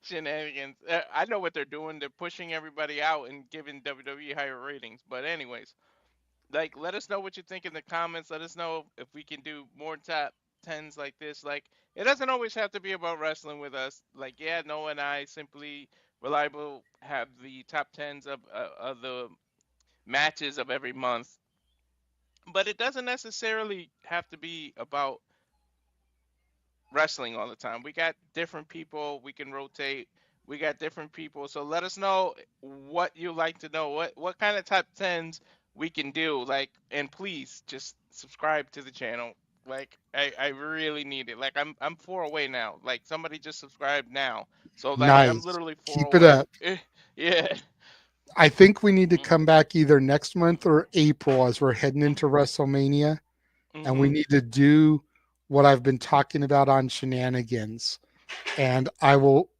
shenanigans. I know what they're doing. They're pushing everybody out and giving WWE higher ratings. But anyways, like let us know what you think in the comments. Let us know if we can do more top tens like this. Like it doesn't always have to be about wrestling with us. Like yeah, Noah and I simply reliable have the top tens of the matches of every month, but it doesn't necessarily have to be about wrestling all the time. We got different people. We can rotate. We got different people. So let us know what you like to know. What kind of top tens we can do. Like, and please just subscribe to the channel. Like, I really need it. Like, I'm 4 away now. Like, somebody just subscribe now. So like, I'm Nice. literally four Keep it away. up. Yeah. I think we need to come back either next month or April as we're heading into WrestleMania. And we Mhm. need to do what I've been talking about on shenanigans. And I will,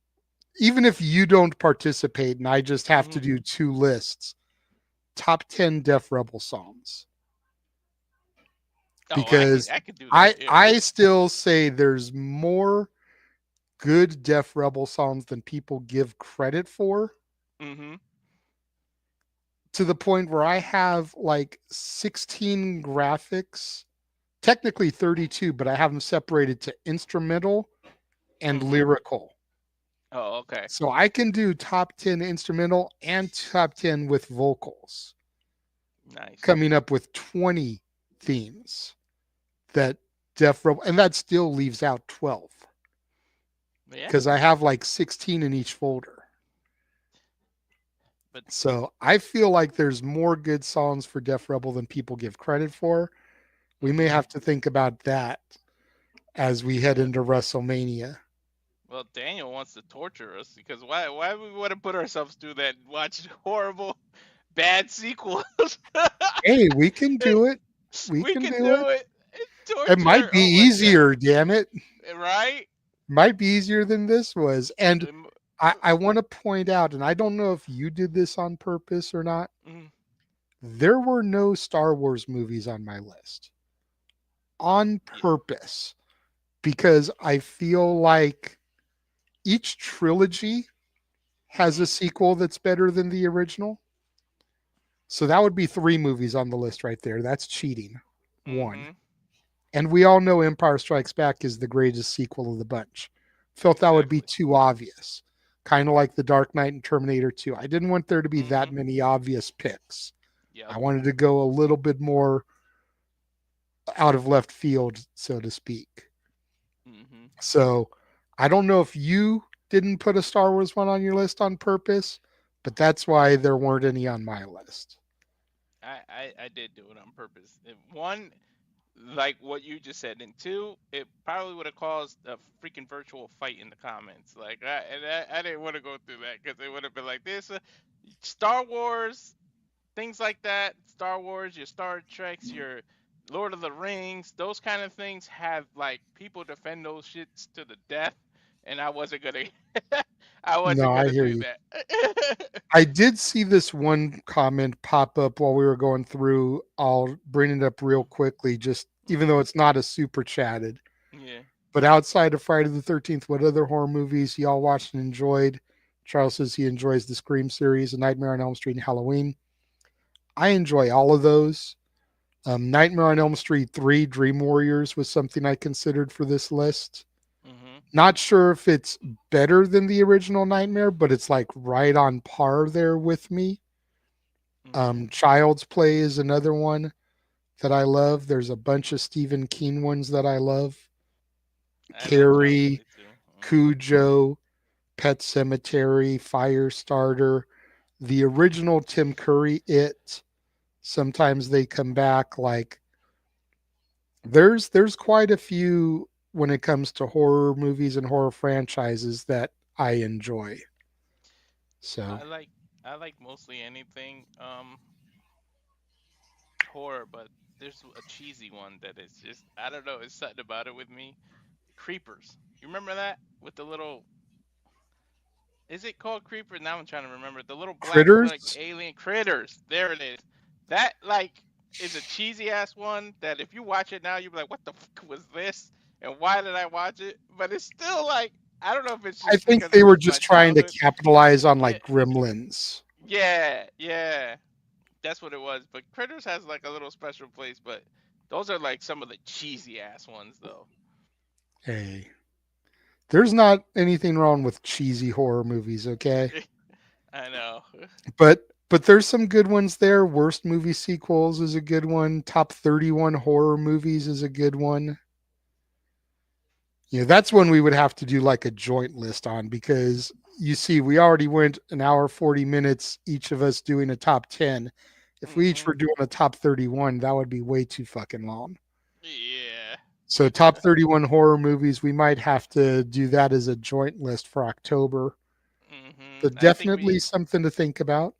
even if you don't participate and I just have to Mhm. do two lists, top 10 Def Rebel songs. Oh, Because I could do I that. Yeah. I still say there's more good Def Rebel songs than people give credit for, Mhm. to the point where I have like 16 graphics, technically 32, but I have them separated to instrumental and Mhm. lyrical. Oh, okay. So I can do top 10 instrumental and top 10 with vocals, Nice. coming up with 20 themes that Def Rebel, and that still leaves out 12 Yeah. because I have like 16 in each folder. But So I feel like there's more good songs for Def Rebel than people give credit for. We may mhm. have to think about that as we head Yeah. into WrestleMania. Well, Daniel wants to torture us because why would we want to put ourselves through that and watch horrible bad sequels? Hey, we can do it. We We can could do it. do it. It might Torture. be Oh my god. easier, damn it. Right? Might be easier than this was. And Um, I want to point out, and I don't know if you did this on purpose or not, mm, there were no Star Wars movies on my list on yeah. purpose because I feel like each trilogy has a Mhm. sequel that's better than the original. So that would be three movies on the list right there. That's cheating. One. Mhm. And we all know Empire Strikes Back is the greatest sequel of the bunch. Felt that would be Exactly. too obvious. Kind of like The Dark Knight and Terminator 2. I didn't want there to be that Mhm. many obvious picks. I Yep. wanted to go a little bit more out of left field, so to speak. Mhm. So I don't know if you didn't put a Star Wars one on your list on purpose, but that's why there weren't any on my list. I did do it on purpose. One, like what you just said, and two, it probably would have caused a freaking virtual fight in the comments. Like, I didn't want to go through that because it would have been like this. Star Wars, things like that. Star Wars, your Star Treks, your Lord of the Rings, those kind of things have like people defend those shits to the death, and I wasn't gonna, I No, wasn't I gonna hear do you. that. I did see this one comment pop up while we were going through. I'll bring it up real quickly, just even though Mhm. it's not a super chatted. Yeah. But outside of Friday the 13th, what other horror movies y'all watched and enjoyed? Charles says he enjoys the Scream series, Nightmare on Elm Street, and Halloween. I enjoy all of those. Nightmare on Elm Street 3, Dream Warriors was something I considered for this list. Mhm. Not sure if it's better than the original Nightmare, but it's like right on par there with me. Mhm. Child's Play is another one. that I love. There's a bunch of Stephen King ones that I love. I like John Carrie, Boy too. Cujo, Pet Cemetery, Firestarter, the original Tim Curry It. Sometimes they come back like there's quite a few when it comes to horror movies and horror franchises that I enjoy. So, I like I like mostly anything horror, but there's a cheesy one that is just I don't know, it's something about it with me. Creepers. You remember that with the little is it called Creeper? Now I'm trying to remember. The little black like Critters, alien critters. There it is. That like is a cheesy ass one that if you watch it now you'll be like, what the fuck was this? And why did I watch it? But it's still like I don't know if it's I just think because they it were was my just trying to childhood. capitalize on Yeah, like Gremlins. yeah. That's what it was. But Critters has like a little special place, but those are like some of the cheesy ass ones though. Hey, there's not anything wrong with cheesy horror movies, okay? I know. But there's some good ones there. Worst movie sequels is a good one. Top 31 horror movies is a good one. That's one we would have to do like a joint list on because you see, we already went an hour 40 minutes, each of us doing a top 10. If we each Mhm. were doing a top 31, that would be way too fucking long. Yeah. So, top 31 horror movies, we might have to do that as a joint list for October. So, I think definitely something to think about.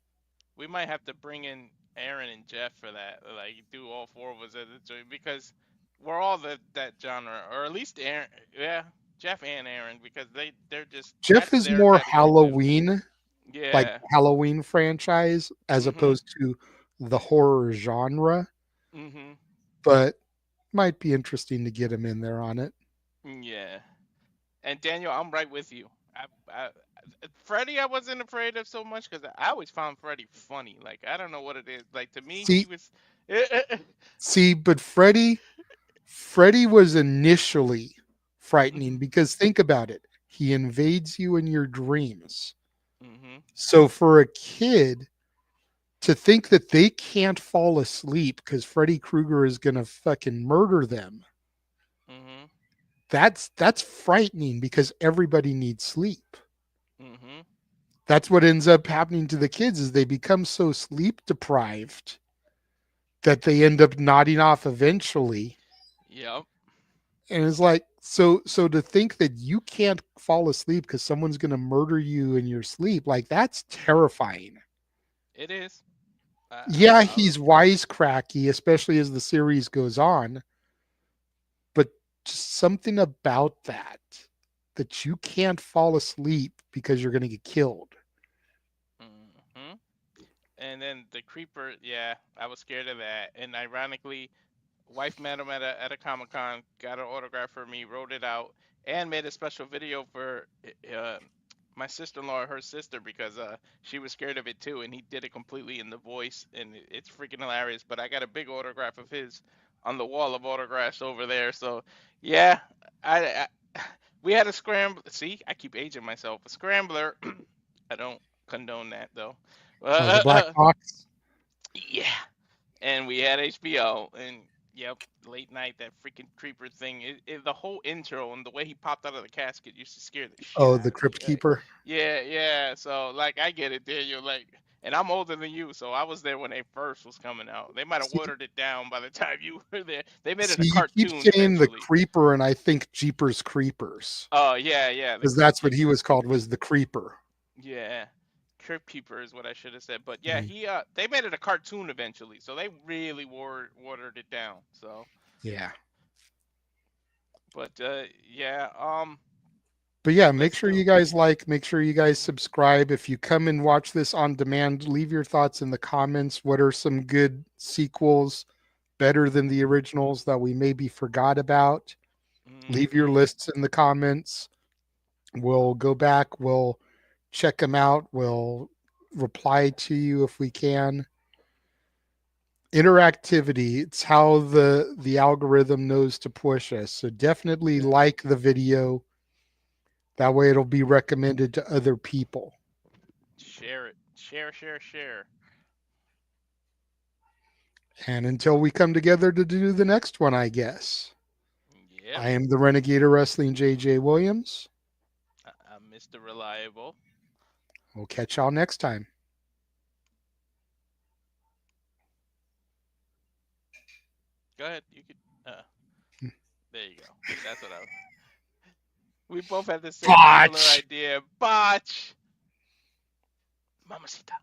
we might have to bring in Aaron and Jeff for that. Like do all four of us as a joint because we're all that genre, or at least Aaron. Yeah, Jeff and Aaron because they're just Jeff that's is their more category too. Halloween, like Yeah. Halloween franchise, as Mhm. opposed to the horror genre, Mhm. but might be interesting to get him in there on it. Yeah. And Daniel, I'm right with you. Freddy, I wasn't afraid of so much because I always found Freddy funny. Like I don't know what it is. Like to me, he See, was. but Freddy was initially frightening Mhm. because think about it. He invades you in your dreams. Mhm. So for a kid to think that they can't fall asleep because Freddy Krueger is gonna fucking murder them, Mhm. that's frightening because everybody needs sleep. Mhm. That's what ends up happening to the kids is they become so sleep deprived that they end up nodding off eventually. Yep. And it's like so to think that you can't fall asleep because someone's going to murder you in your sleep, like that's Mhm. terrifying. It is. Yeah, I'll he's agree. wisecracky, especially as the series goes on, but just something about that you can't fall asleep because you're going to get killed. Mhm. And then the creeper, yeah, I was scared of that. And ironically, wife met him at a Comic Con, got an autograph for me, wrote it out, and made a special video for uh, my sister-in-law, her sister, because she was scared of it too, and he did it completely in the voice, and it's freaking hilarious. But I got a big autograph of his on the wall of autographs over there. So yeah, I we had a scramble. See, I keep aging myself. A scrambler. I don't condone that though. Oh, the black box. Yeah, and we had HBO, and yep, late night that freaking creeper thing. The whole intro and the way he popped out of the casket used to scare the shit Oh, the out of me. crypt keeper. Yeah. So like, I get it, Daniel. Like, and I'm older than you, so I was there when they first was coming out. They might have See, watered it down by the time you were there. They made it see, a you keep cartoon saying the eventually. creeper, and I think Jeepers Creepers Oh yeah, the because Crypt that's what he Keeper. was called was the creeper. Yeah. Crypt Keeper is what I should have said. But yeah, Mm, he they made it a cartoon eventually, so they really watered it down. So, yeah. but yeah, But yeah, let's do. make sure you guys subscribe. If you come and watch this on demand, leave your thoughts in the comments. What are some good sequels better than the Mhm. originals that we maybe forgot about? Leave your Mhm. lists in the comments. We'll go back, we'll check them out, we'll reply to you if we can. Interactivity, it's how the algorithm knows to push us. So definitely Yeah. like the video. That way it'll be recommended to other people. Share it. Share. And until we come together to do the next one, I guess. Yep. I am the Renegade of Wrestling, JJ Williams. I'm Mr. Reliable. We'll catch y'all next time. Go ahead. You could. There you go. That's what I. We both had the same similar Botch! idea. Botch. Mamacita.